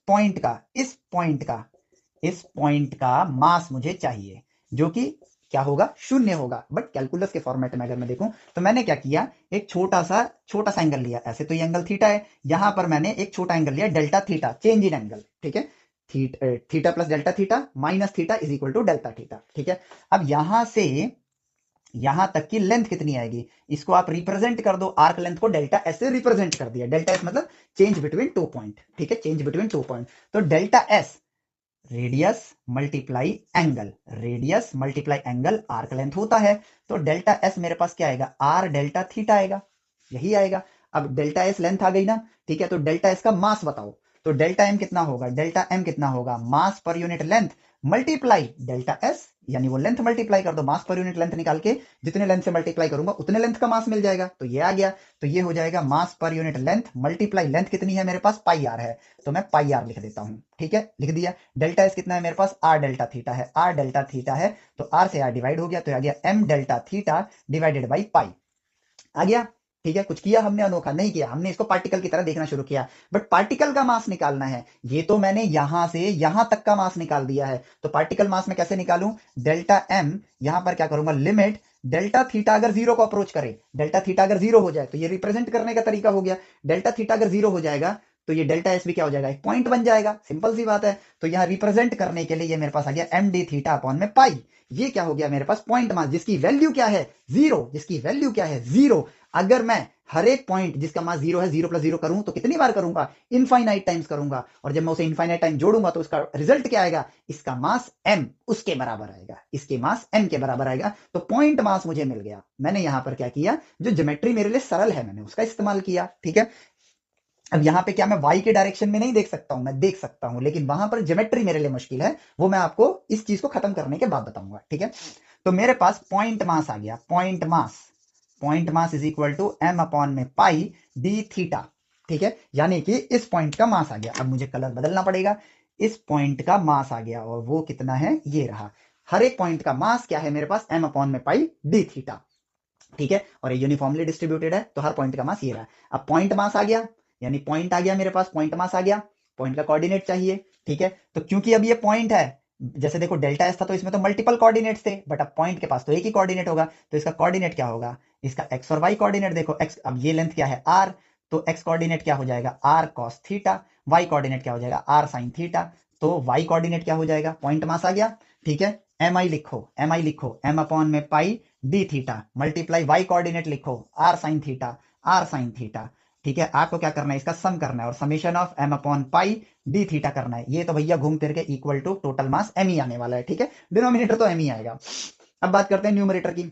पॉइंट का मास मुझे चाहिए, जो कि क्या होगा, 0 होगा, बट कैलकुलस के फॉर्मेट में अगर मैं देखूं तो मैंने क्या किया, एक छोटा सा एंगल लिया, ऐसे तो ये एंगल थीटा है, यहां पर मैंने एक छोटा एंगल लिया delta theta, change in angle, ठीक है, theta plus delta theta minus theta is equal to delta theta, ठीक है। अब यहां से यहां तक की लेंथ कितनी आएगी, इसको आप रिप्रेजेंट कर दो, आर्क लेंथ को डेल्टा एस से रिप्रेजेंट कर दिया, डेल्टा एस मतलब चेंज बिटवीन 2 पॉइंट, ठीक है, चेंज बिटवीन 2 पॉइंट। तो delta S radius multiply angle, radius multiply angle arc length होता है। तो डेल्टा एस मेरे पास क्या आएगा, आर डेल्टा थीटा आएगा, यही आएगा। अब डेल्टा एस लेंथ आ गई ना, ठीक है। तो डेल्टा एस का मास बताओ, तो डेल्टा एम कितना होगा, डेल्टा एम कितना होगा, mass per unit length multiply delta s, यानी वो लेंथ मल्टीप्लाई कर दो, मास पर यूनिट लेंथ निकाल के जितने लेंथ से मल्टीप्लाई करूंगा उतने लेंथ का मास मिल जाएगा, तो ये आ गया। तो ये हो जाएगा मास per unit length multiply length कितनी है मेरे पास, पाई आर है, तो मैं पाई आर लिख देता हूं, ठीक है, लिख दिया। डेल्टा एस कितना है मेरे पास, आर डेल्टा थीटा है, आर डेल्टा थीटा है, तो आर से आर डिवाइड हो गया, तो आ गया m delta theta divided by pi, आ गया, ठीक है। कुछ किया हमने अनोखा नहीं किया, हमने इसको पार्टिकल की तरह देखना शुरू किया, बट पार्टिकल का मास निकालना है, ये तो मैंने यहां से यहां तक का मास निकाल दिया है, तो पार्टिकल मास में कैसे निकालूं, डेल्टा एम, यहां पर क्या करूंगा, लिमिट डेल्टा थीटा अगर 0 को अप्रोच करे, डेल्टा थीटा अगर 0 हो जाए तो ये रिप्रेजेंट करने का तरीका हो गया, डेल्टा थीटा अगर 0 हो जाएगा तो ये डेल्टा एस भी क्या हो जाएगा, एक पॉइंट बन जाएगा, सिंपल सी बात है। तो यहां रिप्रेजेंट करने के लिए ये मेरे पास आ गया एम डी थीटा अपॉन में पाई, ये क्या हो गया मेरे पास, पॉइंट मास जिसकी वैल्यू क्या है, 0, जिसकी वैल्यू क्या है, 0। अगर मैं हर एक पॉइंट जिसका मास 0 है, 0 प्लस 0 करूं तो कितनी बार करूंगा, इनफाइनाइट टाइम्स करूंगा, और जब मैं उसे इनफाइनाइट टाइम जोड़ूंगा तो उसका रिजल्ट क्या आएगा, इसका मास m उसके बराबर आएगा, इसके मास m के बराबर आएगा। तो पॉइंट मास मुझे मिल गया, मैंने यहां पर क्या किया, जो ज्योमेट्री मेरे लिए सरल है मैंने उसका इस्तेमाल किया, ठीक है। अब यहाँ पे क्या मैं y के डायरेक्शन में नहीं देख सकता हूं? मैं देख सकता हूं, लेकिन वहां पर ज्योमेट्री मेरे लिए मुश्किल है, वो मैं आपको इस चीज को खत्म करने के बाद बताऊंगा, ठीक है। तो मेरे पास पॉइंट मास आ गया, point mass is equal to m upon में पाई डी थीटा, ठीक है। यानी कि इस पॉइंट का मास आ गया। अब मुझे कलर बदलना पड़ेगा। इस पॉइंट का मास आ गया, और वो कितना है, ये रहा। हर एक पॉइंट का मास क्या है मेरे पास, m अपॉन में पाई डी थीटा, ठीक है। और ये यूनिफॉर्मली डिस्ट्रीब्यूटेड है, तो हर पॉइंट का मास ये रहा। अब पॉइंट मास आ गया, यानी पॉइंट आ गया मेरे पास, पॉइंट मास आ गया, पॉइंट का कोऑर्डिनेट चाहिए, ठीक है। तो क्योंकि अब ये पॉइंट है, जैसे देखो डेल्टा एस था तो इसमें तो मल्टीपल कोऑर्डिनेट्स थे, बट अब पॉइंट के पास तो एक ही कोऑर्डिनेट होगा, तो इसका कोऑर्डिनेट क्या होगा, इसका एक्स और वाई कोऑर्डिनेट देखो। एक्स, अब ये लेंथ क्या है, आर, तो एक्स कोऑर्डिनेट क्या हो जाएगा, r cos theta, y coordinate क्या हो जाएगा, आर साइन थीटा। तो वाई कोऑर्डिनेट क्या हो जाएगा, पॉइंट मास आ गया, ठीक है। एम आई लिखो, एम अपॉन में pi d theta multiply y coordinate लिखो, r sine theta, r sine theta, ठीक है। आपको क्या करना है, इसका सम करना है, और summation of m upon pi d theta करना है। ये तो भैया घूम फिर के equal to total mass m ही आने वाला है, ठीक है। डिनोमिनेटर तो एम ही आएगा। अब बात करते हैं न्यूमरेटर की।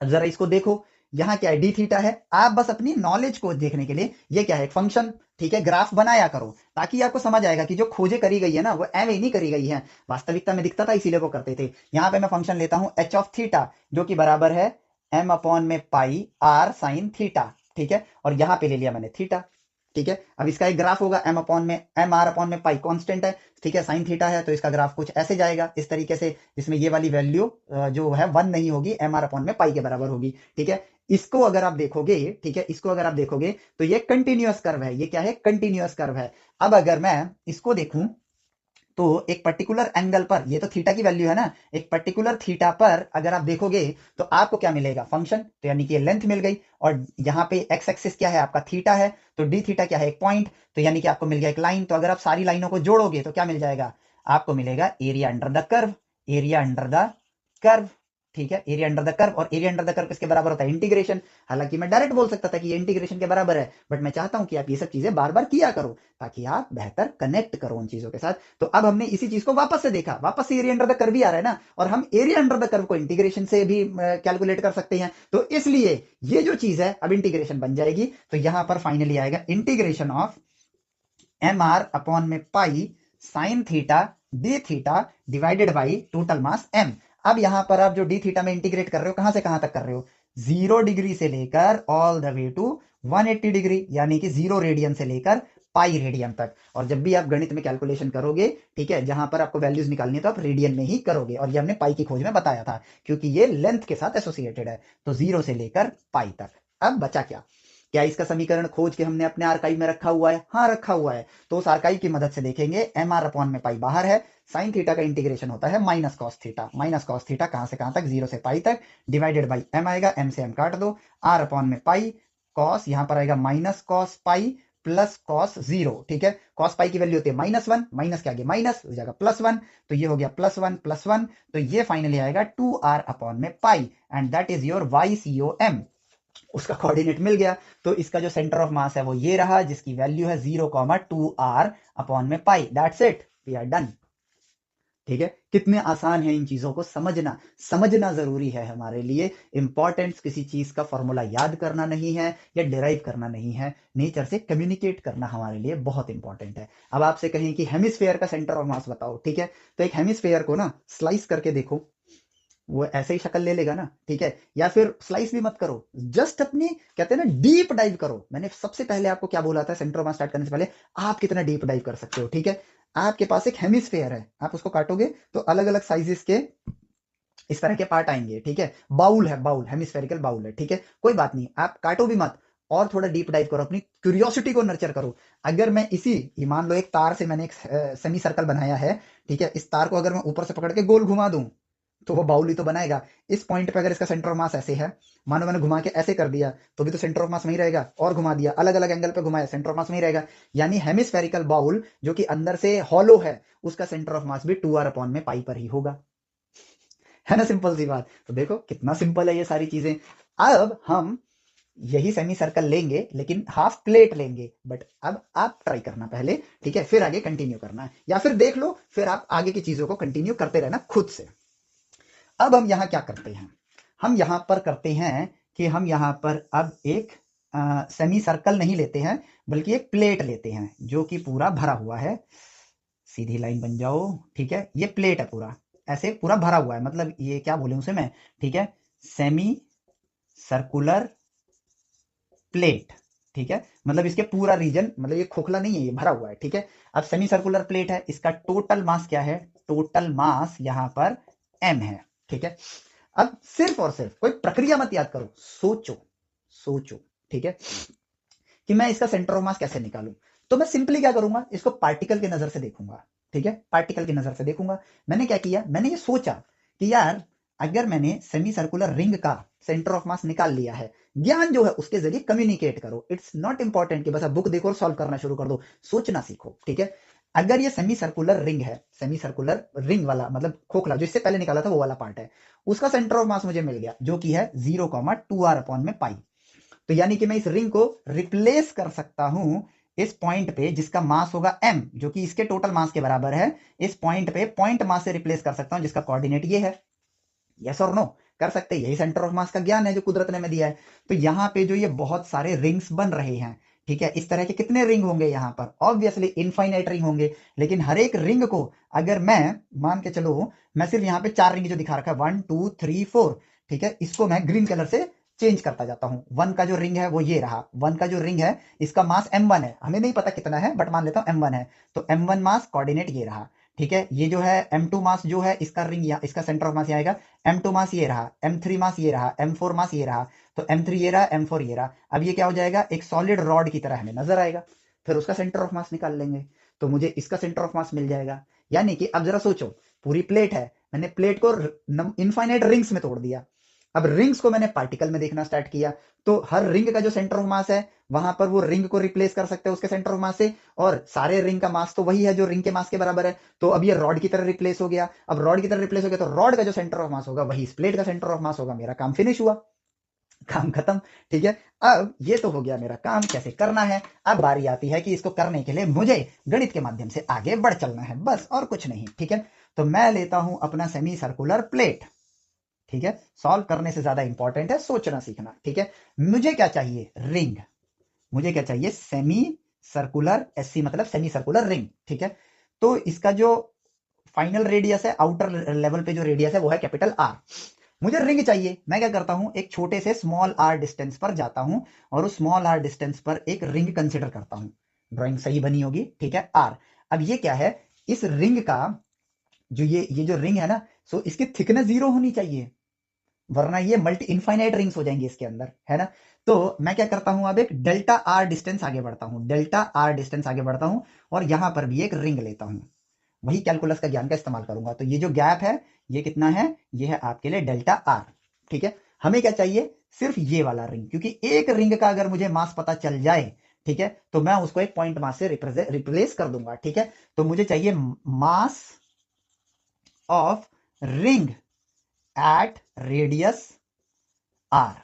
अब जरा इसको देखो, यहाँ क्या है, डी थीटा है। आप बस अपनी नॉलेज को देखने के लिए, ये क्या है, एक फंक्शन, ठीक है। ग्राफ बनाया करो, ताकि आपको समझ आएगा कि जो खोजे करी गई है ना, वो एवं नहीं करी गई है, वास्तविकता में दिखता था, इसीलिए वो करते थे। यहाँ पे मैं फंक्शन लेता हूं एच ऑफ थीटा, जो कि बराबर है एम अपॉन में पाई आर साइन थीटा, ठीक है। और यहाँ पे ले लिया मैंने थीटा, ठीक है। अब इसका एक ग्राफ होगा, एम अपॉन में एम आर अपॉन में पाई कांस्टेंट है, ठीक है। साइन थीटा है, तो इसका ग्राफ कुछ ऐसे जाएगा, इस तरीके से, जिसमें ये वाली वैल्यू जो है 1 नहीं होगी, एम आर अपॉन में पाई के बराबर होगी, ठीक है। इसको अगर आप देखोगे, ठीक है, इसको अगर आप देखोगे तो ये कंटिन्यूअस कर्व है। ये क्या है, कंटिन्यूअस कर्व है। अब अगर मैं इसको देखूं, तो एक पर्टिकुलर एंगल पर, ये तो थीटा की वैल्यू है ना, एक पर्टिकुलर थीटा पर अगर आप देखोगे तो आपको क्या मिलेगा, फंक्शन, तो यानी कि ये लेंथ मिल गई। और यहाँ पे एक्स एक्सिस क्या है आपका, थीटा है, तो डी थीटा क्या है, एक पॉइंट, तो यानी कि आपको मिल गया एक लाइन। तो अगर आप सारी लाइनों को जोड़ोगे तो क्या मिल जाएगा, आपको मिलेगा area under the curve, area under the curve, ठीक है। एरिया अंडर द कर्व, और एरिया अंडर द कर्व किसके बराबर होता है, इंटीग्रेशन। हालांकि मैं डायरेक्ट बोल सकता था कि ये इंटीग्रेशन के बराबर है, बट मैं चाहता हूं कि आप ये सब चीजें बार बार किया करो, ताकि आप बेहतर कनेक्ट करो उन चीजों के साथ। तो अब हमने इसी चीज को वापस से देखा, वापस से एरिया अंडर द कर्व भी आ रहा है ना, और हम एरिया अंडर द कर्व को इंटीग्रेशन से भी कैलकुलेट कर सकते हैं। तो इसलिए ये जो चीज है अब इंटीग्रेशन बन जाएगी। तो यहां पर फाइनली आएगा integration of m r upon में pi sine theta d theta divided by total mass m. अब यहां पर आप जो डी थीटा में इंटीग्रेट कर रहे हो, कहां से कहां तक कर रहे हो, 0 डिग्री से लेकर all the way to 180 degree, यानी कि 0 रेडियन से लेकर पाई रेडियन तक। और जब भी आप गणित में कैलकुलेशन करोगे, ठीक है, जहां पर आपको वैल्यूज निकालनी है, तो आप रेडियन में ही करोगे। और ये हमने पाई की खोज में बताया था, क्योंकि ये लेंथ के साथ एसोसिएटेड है। तो 0 से लेकर पाई तक। अब बचा क्या, क्या इसका समीकरण खोज के हमने अपने आर्काइव में रखा हुआ है, हाँ रखा हुआ है। तो उस आर्काइव की मदद से देखेंगे, एम आर अपॉन में पाई बाहर है, साइन थीटा का इंटीग्रेशन होता है minus cos theta, minus cos theta कहां से कहां तक, 0 से पाई तक, डिवाइडेड बाई एम आएगा, एम से एम काट दो, आर अपॉन में पाई, कॉस यहां पर आएगा minus cos pi plus cos 0, ठीक है। कॉस पाई की वैल्यू होती है -1, माइनस के आगे माइनस हो जाएगा +1, तो ये हो गया +1 तो ये फाइनली आएगा 2r अपॉन में pi, and that is your y c o m. उसका कोऑर्डिनेट मिल गया। तो इसका जो सेंटर ऑफ मास है वो ये रहा, जिसकी वैल्यू है 0,2r अपॉन में pi. That's it, we are done, ठीक है। कितने आसान है इन चीजों को समझना, समझना जरूरी है हमारे लिए। इंपॉर्टेंस किसी चीज का फॉर्मूला याद करना नहीं है या डिराइव करना नहीं है, नेचर से कम्युनिकेट करना हमारे लिए बहुत इंपॉर्टेंट है। अब आपसे कहें कि हेमिस्फेयर का सेंटर ऑफ मास बताओ, ठीक है, तो एक हेमिस्फेयर को ना स्लाइस करके देखो, वो ऐसे ही शक्ल ले लेगा ना, ठीक है। या फिर स्लाइस भी मत करो, जस्ट अपनी, कहते हैं ना, डीप डाइव करो। मैंने सबसे पहले आपको क्या बोला था, सेंटर ऑफ मास स्टार्ट करने से पहले, आप कितना डीप डाइव कर सकते हो, ठीक है। आपके पास एक हेमिस्फेयर है, आप उसको काटोगे तो अलग अलग साइजेस के इस तरह के पार्ट आएंगे, ठीक है। बाउल है, बाउल हेमिस्फेरिकल बाउल है, ठीक है, कोई बात नहीं, आप काटो भी मत, और थोड़ा डीप डाइव करो, अपनी क्यूरियोसिटी को नर्चर करो। अगर मैं इसी, ये मान लो एक तार से मैंने एक सेमी सर्कल बनाया है, ठीक है, इस तार को अगर मैं ऊपर से पकड़ के गोल घुमा दूं, तो वो बाउल ही तो बनाएगा। इस पॉइंट पे अगर इसका सेंटर ऑफ मास ऐसे है, मानो मैंने घुमा के ऐसे कर दिया, तो भी तो सेंटर ऑफ मास वहीं रहेगा, और घुमा दिया अलग अलग एंगल पे घुमाया, सेंटर ऑफ मास वहीं रहेगा। यानी हेमिस्फेरिकल बाउल जो कि अंदर से हॉलो है, उसका सेंटर ऑफ मास भी 2r अपॉन में पाई पर ही होगा, है ना, सिंपल सी बात। तो देखो कितना सिंपल है ये सारी चीजें। अब हम यही सेमी सर्कल लेंगे, लेकिन हाफ प्लेट लेंगे, बट अब आप ट्राई करना पहले, ठीक है, फिर आगे कंटिन्यू करना है, या फिर देख लो, फिर आप आगे की चीजों को कंटिन्यू करते रहना खुद से। अब हम यहां क्या करते हैं, हम यहां पर करते हैं कि हम यहां पर अब एक सेमी सर्कल नहीं लेते हैं, बल्कि एक प्लेट लेते हैं जो कि पूरा भरा हुआ है। सीधी लाइन बन जाओ, ठीक है, ये प्लेट है पूरा, ऐसे पूरा भरा हुआ है, मतलब ये क्या बोले उसे मैं, ठीक है, सेमी सर्कुलर प्लेट, ठीक है, मतलब इसके पूरा रीजन, मतलब ये खोखला नहीं है, ये भरा हुआ है, ठीक है। अब सेमी सर्कुलर प्लेट है, इसका टोटल मास क्या है, टोटल मास यहां पर m है, ठीक है। अब सिर्फ और सिर्फ कोई प्रक्रिया मत याद करो, सोचो, सोचो, ठीक है, कि मैं इसका सेंटर ऑफ मास कैसे निकालूं। तो मैं सिंपली क्या करूंगा, इसको पार्टिकल की नजर से देखूंगा, ठीक है, पार्टिकल की नजर से देखूंगा। मैंने क्या किया, मैंने ये सोचा कि यार अगर मैंने सेमी सर्कुलर रिंग का सेंटर ऑफ मास निकाल लिया है, ज्ञान जो है उसके जरिए कम्युनिकेट करो, इट्स नॉट इंपॉर्टेंट कि बस आप बुक देखो और सॉल्व करना शुरू कर दो, सोचना सीखो, ठीक है। अगर ये सेमी सर्कुलर रिंग है, सेमी सर्कुलर रिंग वाला मतलब खोखला जो इससे पहले निकाला था वो वाला पार्ट है, उसका सेंटर ऑफ मास मुझे मिल गया जो कि है 0,2r अपॉन में पाई। तो यानी कि मैं इस रिंग को रिप्लेस कर सकता हूं इस पॉइंट पे जिसका मास होगा m, जो कि इसके टोटल मास के बराबर है, इस पॉइंट पे पॉइंट मास से रिप्लेस कर सकता हूं जिसका कोऑर्डिनेट ये है। यस और नो, कर सकते हैं, यही सेंटर ऑफ मास का ज्ञान है जो कुदरत ने हमें दिया है। तो यहाँ पे जो ये बहुत सारे रिंग्स बन रहे हैं, ठीक है, इस तरह के कितने रिंग होंगे यहाँ पर, ऑब्वियसली इनफाइनाइट रिंग होंगे, लेकिन हर एक रिंग को अगर मैं मान के चलो, मैं सिर्फ यहाँ पे 4 रिंग जो दिखा रखा है 1 2 3 4, ठीक है, इसको मैं ग्रीन कलर से चेंज करता जाता हूं। 1 का जो रिंग है वो ये रहा, 1 का जो रिंग है इसका मास m1 है, हमें नहीं पता कितना है बट मान लेता हूं m1 है, तो m1 मास कोऑर्डिनेट ये रहा, ठीक है। ये जो है m2 मास जो है इसका रिंग या इसका सेंटर ऑफ मास ये आएगा, m2 मास ये रहा, m3 मास ये रहा, m4 मास ये रहा, तो m3 ये रहा, m4 ये रहा। अब ये क्या हो जाएगा, एक सॉलिड रॉड की तरह हमें नजर आएगा, फिर उसका सेंटर ऑफ मास निकाल लेंगे तो मुझे इसका सेंटर ऑफ मास मिल जाएगा। यानी कि अब जरा सोचो, पूरी प्लेट है, मैंने प्लेट को इनफाइनाइट रिंग्स में तोड़ दिया, अब रिंग्स को मैंने पार्टिकल में देखना स्टार्ट किया, तो हर रिंग का जो सेंटर ऑफ मास है वहां पर वो रिंग को रिप्लेस कर सकते हैं उसके सेंटर ऑफ मास से, और सारे रिंग का मास तो वही है जो रिंग के मास के बराबर है, तो अब ये रॉड की तरह रिप्लेस हो गया। अब रॉड की तरह रिप्लेस हो गया तो रॉड का जो सेंटर ऑफ मास होगा वही इस प्लेट का सेंटर ऑफ मास होगा, मेरा काम फिनिश हुआ, काम खत्म, ठीक है। अब ये तो हो गया मेरा काम कैसे करना है, अब बारी आती है कि इसको करने के लिए मुझे गणित के माध्यम से आगे बढ़ चलना है, बस और कुछ नहीं, ठीक है। तो मैं लेता हूं अपना सेमी सर्कुलर प्लेट, ठीक है, सॉल्व करने से ज्यादा इंपॉर्टेंट है सोचना सीखना, ठीक है। मुझे क्या चाहिए, रिंग, मुझे क्या चाहिए, सेमी सर्कुलर, एससी मतलब सेमी सर्कुलर रिंग, ठीक है। तो इसका जो फाइनल रेडियस है, आउटर लेवल पे जो रेडियस है वो है कैपिटल आर। मुझे रिंग चाहिए, मैं क्या करता हूं, एक छोटे से स्मॉल आर डिस्टेंस पर जाता हूं और उस स्मॉल आर डिस्टेंस पर एक रिंग कंसिडर करता हूं। ड्राइंग सही बनी होगी, ठीक है, आर। अब ये क्या है, इस रिंग का जो ये जो रिंग है ना, सो इसकी थिकनेस 0 होनी चाहिए, वरना ये मल्टी इनफाइनाइट रिंग्स हो जाएंगे इसके अंदर, है ना। तो मैं क्या करता हूं, अब एक डेल्टा आर डिस्टेंस आगे बढ़ता हूं, डेल्टा आर डिस्टेंस आगे बढ़ता हूं और यहां पर भी एक रिंग लेता हूं, वही कैलकुलस का ज्ञान का इस्तेमाल करूंगा। तो ये जो गैप है ये कितना है, ये है आपके लिए डेल्टा आर, ठीक है। हमें क्या चाहिए, सिर्फ ये वाला रिंग, क्योंकि एक रिंग का अगर मुझे मास पता चल जाए, ठीक है, तो मैं उसको एक पॉइंट मास से रिप्लेस कर दूंगा, ठीक है। तो मुझे चाहिए mass of ring at radius r,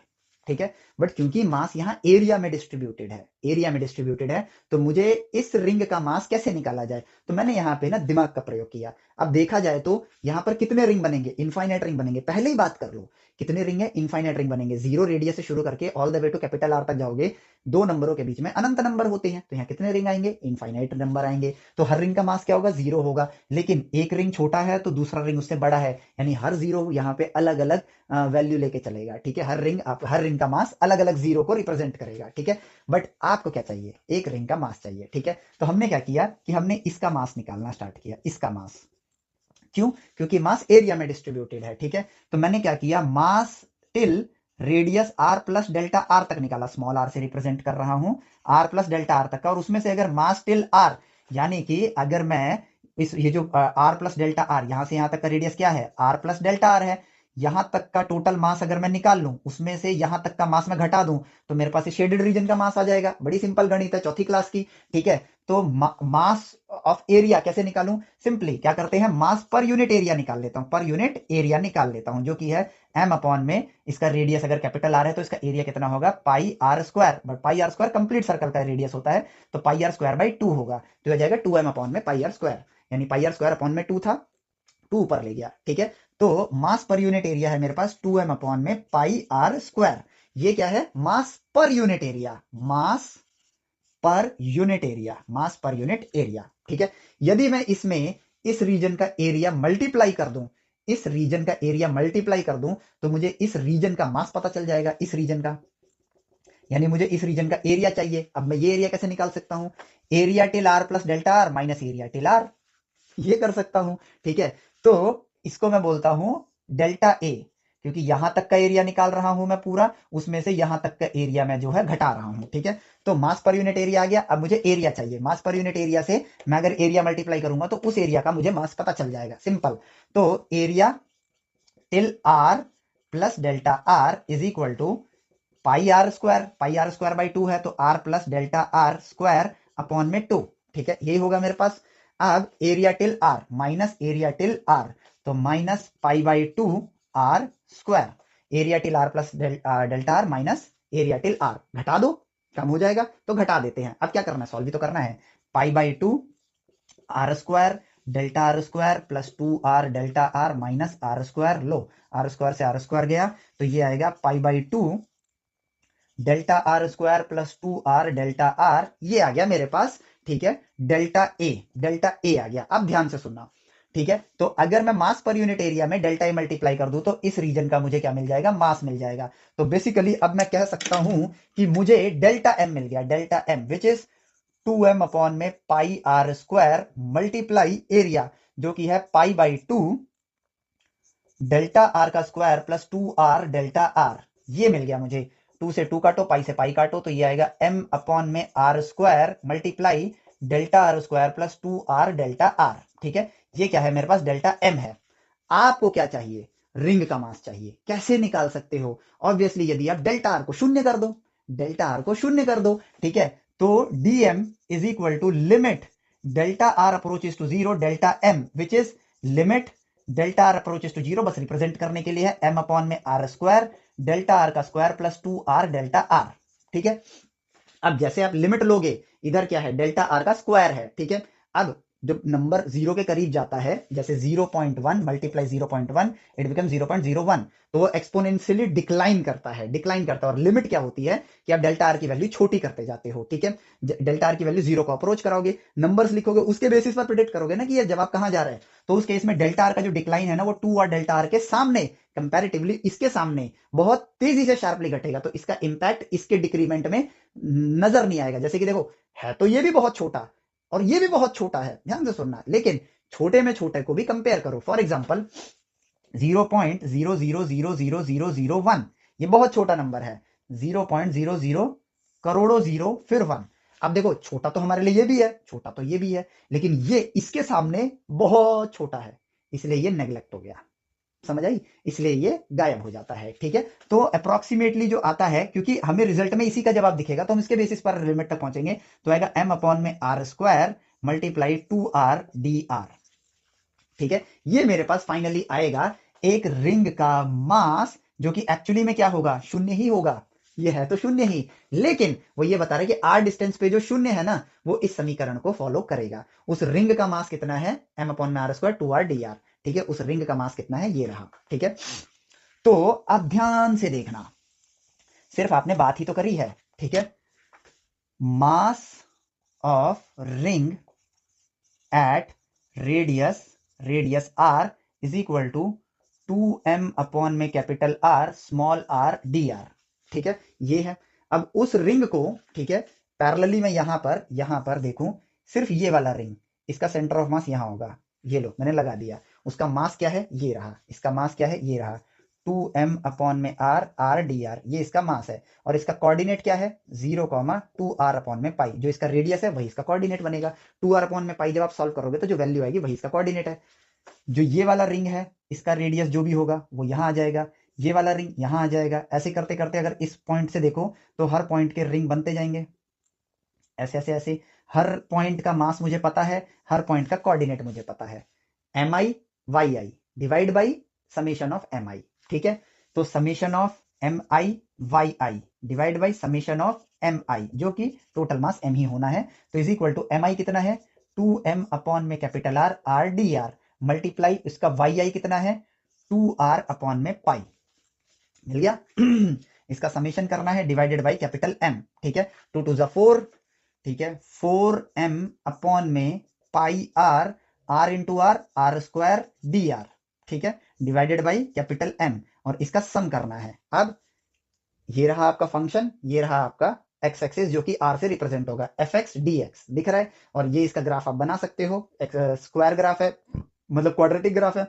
ठीक है। बट क्योंकि मास यहां एरिया में डिस्ट्रीब्यूटेड है, एरिया में डिस्ट्रीब्यूटेड है, तो मुझे इस रिंग का मास कैसे निकाला जाए, तो मैंने यहां पे ना दिमाग का प्रयोग किया। अब देखा जाए तो यहां पर कितने रिंग बनेंगे, इनफाइनाइट रिंग बनेंगे, पहले ही बात कर लो, कितने रिंग है, इनफाइनाइट रिंग बनेंगे, 0 रेडियस से शुरू करके all the way to capital r तक जाओगे, दो नंबरों के बीच में अनंत नंबर होते हैं, तो यहाँ कितने रिंग आएंगे, इनफाइनाइट नंबर आएंगे, तो हर रिंग का मास क्या होगा, 0 होगा। लेकिन एक रिंग छोटा है तो दूसरा रिंग उससे बड़ा है, यानी हर 0 यहाँ पे अलग अलग वैल्यू लेके चलेगा, ठीक है। हर रिंग का मास अलग अलग 0 को रिप्रेजेंट करेगा, ठीक है। बट आपको क्या चाहिए, एक रिंग का मास चाहिए, ठीक है। तो हमने क्या किया कि हमने इसका मास निकालना स्टार्ट किया, इसका मास, क्यों, क्योंकि मास एरिया में डिस्ट्रीब्यूटेड है, ठीक है। तो मैंने क्या किया, mass till radius r plus delta r तक निकाला, स्मॉल आर से रिप्रेजेंट कर रहा हूं, आर प्लस डेल्टा आर तक का, और उसमें से अगर मास टिल आर, यानी कि अगर मैं इस ये जो आर प्लस डेल्टा आर, यहां से यहां तक का रेडियस क्या है, आर प्लस डेल्टा आर है, यहां तक का टोटल मास अगर मैं निकाल लूं, उसमें से यहां तक का मास मैं घटा दूं, तो मेरे पास शेडेड रीजन का मास आ जाएगा। बड़ी सिंपल गणित है, चौथी क्लास की, ठीक है। तो मास ऑफ एरिया कैसे निकालूं, सिंपली क्या करते हैं, मास पर यूनिट एरिया निकाल लेता हूं, पर यूनिट एरिया निकाल लेता हूं, जो कि है m अपॉन में इसका रेडियस अगर कैपिटल आर है तो इसका एरिया कितना होगा, pi r square, but pi r square complete circle का रेडियस होता है, तो पाई आर स्क्वायर बाई 2 होगा, तो हो जाएगा 2m अपॉन में पाई आर स्क्वायर, यानी पाई आर स्क्वायर अपॉन में 2 था, 2 ऊपर ले गया, ठीक है। तो मास पर यूनिट एरिया है मेरे पास 2m अपॉन में पाई आर स्क्वायर, ये क्या है? मास पर यूनिट एरिया, मास पर यूनिट एरिया, मास पर यूनिट एरिया। ठीक है, यदि मैं इसमें इस रीजन का एरिया मल्टीप्लाई कर दूं, इस रीजन का एरिया मल्टीप्लाई कर दूं, तो मुझे इस रीजन का मास पता चल जाएगा, इस रीजन का, यानी मुझे इस रीजन का एरिया चाहिए। अब मैं ये एरिया कैसे निकाल सकता हूं? Area till r plus delta r minus area till r, ये कर सकता हूं। ठीक है, तो इसको मैं बोलता हूं डेल्टा ए, क्योंकि यहां तक का एरिया निकाल रहा हूं मैं पूरा, उसमें से यहां तक का एरिया मैं जो है घटा रहा हूं। ठीक है, तो मास पर यूनिट एरिया आ गया। अब मुझे एरिया चाहिए, मास पर यूनिट एरिया से मैं अगर एरिया मल्टीप्लाई करूंगा तो उस एरिया का मुझे मास पता चल जाएगा, सिंपल। तो area till r plus delta r is equal to pi r square, pi r square by 2 है, तो r plus delta r square upon में 2। ठीक है, यही होगा मेरे पास। अब area till r minus area till r, तो minus pi by 2 r square, area till r plus delta r minus area till r, घटा दो, कम हो जाएगा तो घटा देते हैं। अब क्या करना है? सॉल्व भी तो करना है। Pi by 2 r square delta r square plus 2 r delta r minus r square, लो आर स्क्वायर से आर स्क्वायर गया, तो ये आएगा pi by 2 delta r square plus 2 r delta r, ये आ गया मेरे पास। ठीक है, डेल्टा ए आ गया। अब ध्यान से सुनना। ठीक है, तो अगर मैं मास पर यूनिट एरिया में डेल्टा ए मल्टीप्लाई कर दूं तो इस रीजन का मुझे क्या मिल जाएगा? मास मिल जाएगा। तो बेसिकली अब मैं कह सकता हूं कि मुझे डेल्टा एम मिल गया, delta m which is 2m upon में pi r square multiply area, जो कि है पाई बाई 2 डेल्टा आर का square plus 2 r delta r, ये मिल गया मुझे। 2 से 2 काटो, पाई से पाई काटो, तो ये आएगा m अपॉन में r square multiply delta r square plus 2 r delta r. ठीक है, ये क्या है? मेरे पास डेल्टा m है। आपको क्या चाहिए? रिंग का मास चाहिए। कैसे निकाल सकते हो? ऑब्वियसली यदि आप डेल्टा आर को शून्य कर दो, डेल्टा आर को शून्य कर दो। ठीक है, तो dm is equal to limit delta r approaches to zero delta m which is limit delta r approaches to zero, बस रिप्रेजेंट करने के लिए है, m अपॉन में आर स्क्वायर डेल्टा आर का square plus 2 r delta r. ठीक है, अब जैसे आप लिमिट लोगे, इधर क्या है? डेल्टा आर का स्क्वायर है। ठीक है, अब जब नंबर जीरो के करीब जाता है, जैसे 0.1 मल्टीप्लाई 0.1 इट बिकम 0.01, तो वो एक्सपोनेंशियली डिक्लाइन करता है, डिक्लाइन करता है। और लिमिट क्या होती है कि आप डेल्टा आर की वैल्यू छोटी करते जाते हो। ठीक है, डेल्टा आर की वैल्यू जीरो को अप्रोच कराओगे, नंबर्स लिखोगे, उसके बेसिस पर प्रिडिक्ट करोगे ना कि ये जवाब कहां जा रहा है। तो उस केस में डेल्टा आर का जो डिक्लाइन है ना, वो 2 और डेल्टा आर के सामने, कंपैरेटिवली इसके सामने बहुत तेजी से शार्पली घटेगा, तो इसका इंपैक्ट इसके डिक्रीमेंट में नजर नहीं आएगा। जैसे कि देखो, है तो ये भी बहुत छोटा और ये भी बहुत छोटा है, ध्यान से सुनना, लेकिन छोटे में छोटे को भी कंपेयर करो। फॉर एग्जाम्पल 0.00000001, ये बहुत छोटा नंबर है। 0.00 करोड़ों जीरो फिर 1। अब देखो, छोटा तो हमारे लिए ये भी है, छोटा तो ये भी है, लेकिन ये इसके सामने बहुत छोटा है, इसलिए ये नेग्लेक्ट हो गया। समझ आई? इसलिए ये गायब हो जाता है। ठीक है, तो अप्रोक्सीमेटली जो आता है, क्योंकि हमें रिजल्ट में इसी का जवाब दिखेगा, तो हम इसके बेसिस पर लिमिट तक पहुंचेंगे, तो आएगा m अपॉन में r square multiply 2 r d r. ठीक है, ये मेरे पास फाइनली आएगा एक रिंग का मास, जो कि एक्चुअली में क्या होगा? शून्य ही होगा। ये है तो शून्य ही, लेकिन वो ये बता रहा है कि आर डिस्टेंस पे जो शून्य है ना, वो इस समीकरण को फॉलो करेगा। उस रिंग का मास कितना है? m अपॉन में r square 2 r d r. ठीक है, उस रिंग का मास कितना है? ये रहा। ठीक है, तो अब ध्यान से देखना, सिर्फ आपने बात ही तो करी है। ठीक है, mass of ring at radius r is equal to 2m upon में capital r small r d r. ठीक है, ये है। अब उस रिंग को, ठीक है, पैरेलली में यहां पर देखूं, सिर्फ ये वाला रिंग, इसका सेंटर ऑफ मास यहां होगा। ये लो, मैंने लगा दिया। उसका मास क्या है? ये रहा। इसका मास क्या है? ये रहा। 2m अपॉन में आर डी आर, ये इसका मास है। और इसका कोऑर्डिनेट क्या है? 0,2r अपॉन में पाई, जो इसका रेडियस है वही इसका कोऑर्डिनेट बनेगा। 2r अपॉन में पाई जब आप सॉल्व करोगे तो जो वैल्यू आएगी वही इसका कोऑर्डिनेट है। जो ये वाला रिंग है, इसका रेडियस जो भी होगा वो यहां आ जाएगा, ये वाला रिंग यहां आ जाएगा। ऐसे करते करते अगर इस पॉइंट से देखो तो हर पॉइंट के रिंग बनते जाएंगे, ऐसे ऐसे ऐसे। हर पॉइंट का मास मुझे पता है, हर पॉइंट का कोऑर्डिनेट मुझे पता है। M i y i divide by summation of m i. ठीक है, तो summation of m i y i divide by summation of m i, जो कि टोटल मास एम ही होना है। तो is equal to m i कितना है? 2m अपॉन में capital r r d r multiply इसका वाई आई कितना है? 2r अपॉन में पाई। मिल गया? इसका समेशन करना है डिवाइडेड बाई कैपिटल एम, ठीक है, 2 टू 4, ठीक है, 4m अपॉन में pi r, r into r square d r, ठीक है, डिवाइडेड बाई कैपिटल एम, और इसका सम करना है। अब ये रहा आपका फंक्शन, ये रहा आपका एक्स एक्सिस जो कि आर से रिप्रेजेंट होगा, एफ एक्स डी एक्स दिख रहा है, और ये इसका ग्राफ आप बना सकते हो, स्क्वायर ग्राफ है, मतलब क्वाड्रेटिक ग्राफ है,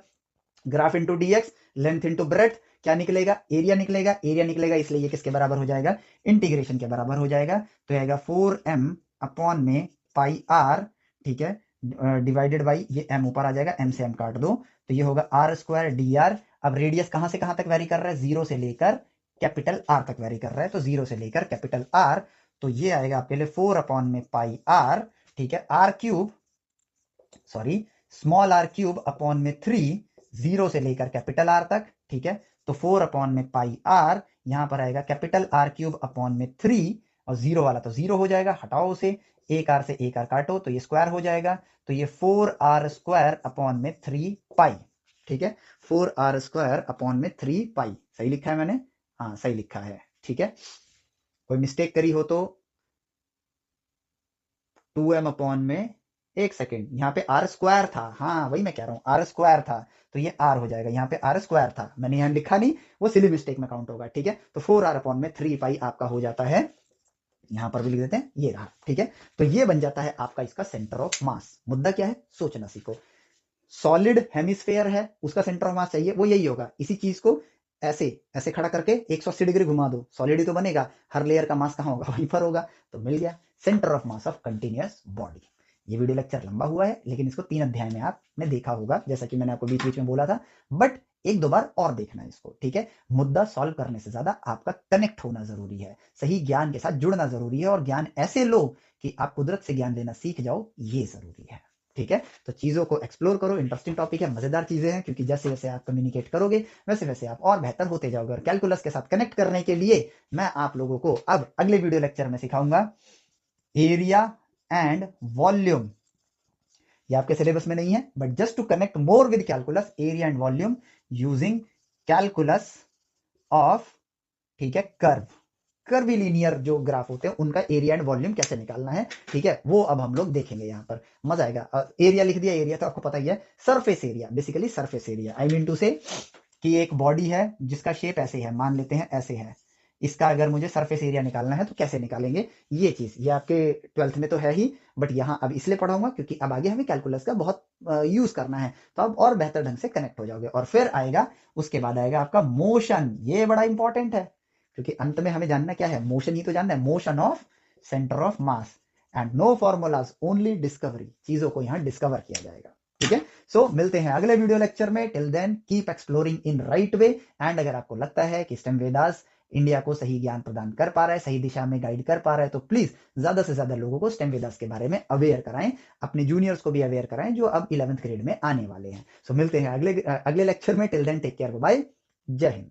graph into D x, length into breadth, क्या निकलेगा, एरिया निकलेगा, एरिया निकलेगा, इसलिए ये किसके बराबर हो जाएगा, इंटीग्रेशन के बराबर हो जाएगा, तो आएगा 4m अपॉन में पाई आर, ठीक है, डिवाइडेड बाई ये m ऊपर आ जाएगा, m से m काट दो, तो ये होगा आर स्क्वायर डी आर। अब रेडियस कहां से कहां तक वेरी कर रहा है, 0 से लेकर कैपिटल आर तक वेरी कर रहा है, तो 0 से लेकर कैपिटल आर, तो ये आएगा आपके लिए 4 अपॉन में पाई आर, ठीक है, r cube, sorry small r cube upon में 3, 0 से लेकर कैपिटल आर तक, ठीक है, तो 4 अपॉन में पाई आर, यहां पर आएगा कैपिटल आर क्यूब अपॉन में 3, और 0 वाला तो 0 हो जाएगा, हटाओ उसे, एक आर से एक आर काटो तो ये स्क्वायर हो जाएगा, तो ये 4r स्क्वायर अपॉन में 3 पाई, ठीक है, 4r स्क्वायर अपॉन में 3 पाई, सही लिखा है मैंने, हाँ सही लिखा है, ठीक है, कोई मिस्टेक करी हो तो 2m अपॉन में, एक सेकेंड, यहाँ पे आर स्क्वायर था, हाँ वही मैं कह रहा हूँ, आर स्क्वायर था, तो ये आर हो जाएगा, यहाँ पे आर स्क्वायर था, मैंने यहाँ लिखा नहीं, वो सिली मिस्टेक में काउंट होगा, ठीक है, तो 4r अपॉन में 3 पाई आपका हो जाता है, यहां पर भी लिख देते हैं, ये रहा, ठीक है, तो ये बन जाता है आपका इसका सेंटर ऑफ मास। मुद्दा क्या है, सोचना सीखो, सॉलिड हेमिस्फेयर है, उसका सेंटर ऑफ मास चाहिए, वो यही होगा, इसी चीज को ऐसे ऐसे खड़ा करके 180 डिग्री घुमा दो, सॉलिड ही तो बनेगा, हर लेयर का मास कहां होगा, वहीं पर होगा, तो मिल गया centre of mass of continuous body. ये वीडियो लेक्चर लंबा हुआ है, लेकिन इसको 3 अध्याय में आपने देखा होगा, जैसा कि मैंने आपको बीच बीच में बोला था, बट एक दो बार और देखना है इसको, ठीक है, मुद्दा सॉल्व करने से ज्यादा आपका कनेक्ट होना जरूरी है, सही ज्ञान के साथ जुड़ना जरूरी है, और ज्ञान ऐसे लो कि आप कुदरत से ज्ञान लेना सीख जाओ, ये जरूरी है, ठीक है, तो चीजों को एक्सप्लोर करो, इंटरेस्टिंग टॉपिक है, मजेदार चीजें हैं, क्योंकि जैसे जैसे आप कम्युनिकेट करोगे वैसे वैसे आप और बेहतर होते जाओगे, और कैलकुलस के साथ कनेक्ट करने के लिए मैं आप लोगों को अब अगले वीडियो लेक्चर में सिखाऊंगा एरिया एंड वॉल्यूम। ये आपके सिलेबस में नहीं है, but just to connect more with calculus, area and volume using calculus of, ठीक है, कर्वीलिनियर जो ग्राफ होते हैं उनका एरिया एंड वॉल्यूम कैसे निकालना है, ठीक है, वो अब हम लोग देखेंगे, यहां पर मजा आएगा। एरिया लिख दिया, एरिया तो आपको पता ही है, surface area, basically surface area, I mean to say कि एक बॉडी है जिसका शेप ऐसे है, मान लेते हैं ऐसे है, इसका अगर मुझे सरफेस एरिया निकालना है तो कैसे निकालेंगे, ये चीज ये आपके 12th में तो है ही, बट यहाँ अब इसलिए पढ़ाऊंगा क्योंकि अब आगे हमें कैलकुलस का बहुत यूज करना है, तो अब और बेहतर ढंग से कनेक्ट हो जाओगे, और फिर आएगा उसके बाद आएगा आपका मोशन, ये बड़ा इंपॉर्टेंट है, क्योंकि अंत में हमें जानना क्या है, मोशन ही तो जानना है, motion of centre of mass, and no formulas only discovery, चीजों को यहाँ डिस्कवर किया जाएगा, ठीक है, सो मिलते हैं अगले वीडियो लेक्चर में, till then keep exploring in right way, and अगर आपको लगता है कि स्टेम वेदास इंडिया को सही ज्ञान प्रदान कर पा रहा है, सही दिशा में गाइड कर पा रहा है, तो प्लीज ज्यादा से ज्यादा लोगों को स्टेम वेदास के बारे में अवेयर कराएं, अपने जूनियर्स को भी अवेयर कराएं जो अब 11th ग्रेड में आने वाले हैं। सो मिलते हैं अगले लेक्चर में, till then take care, bye, जय हिंद।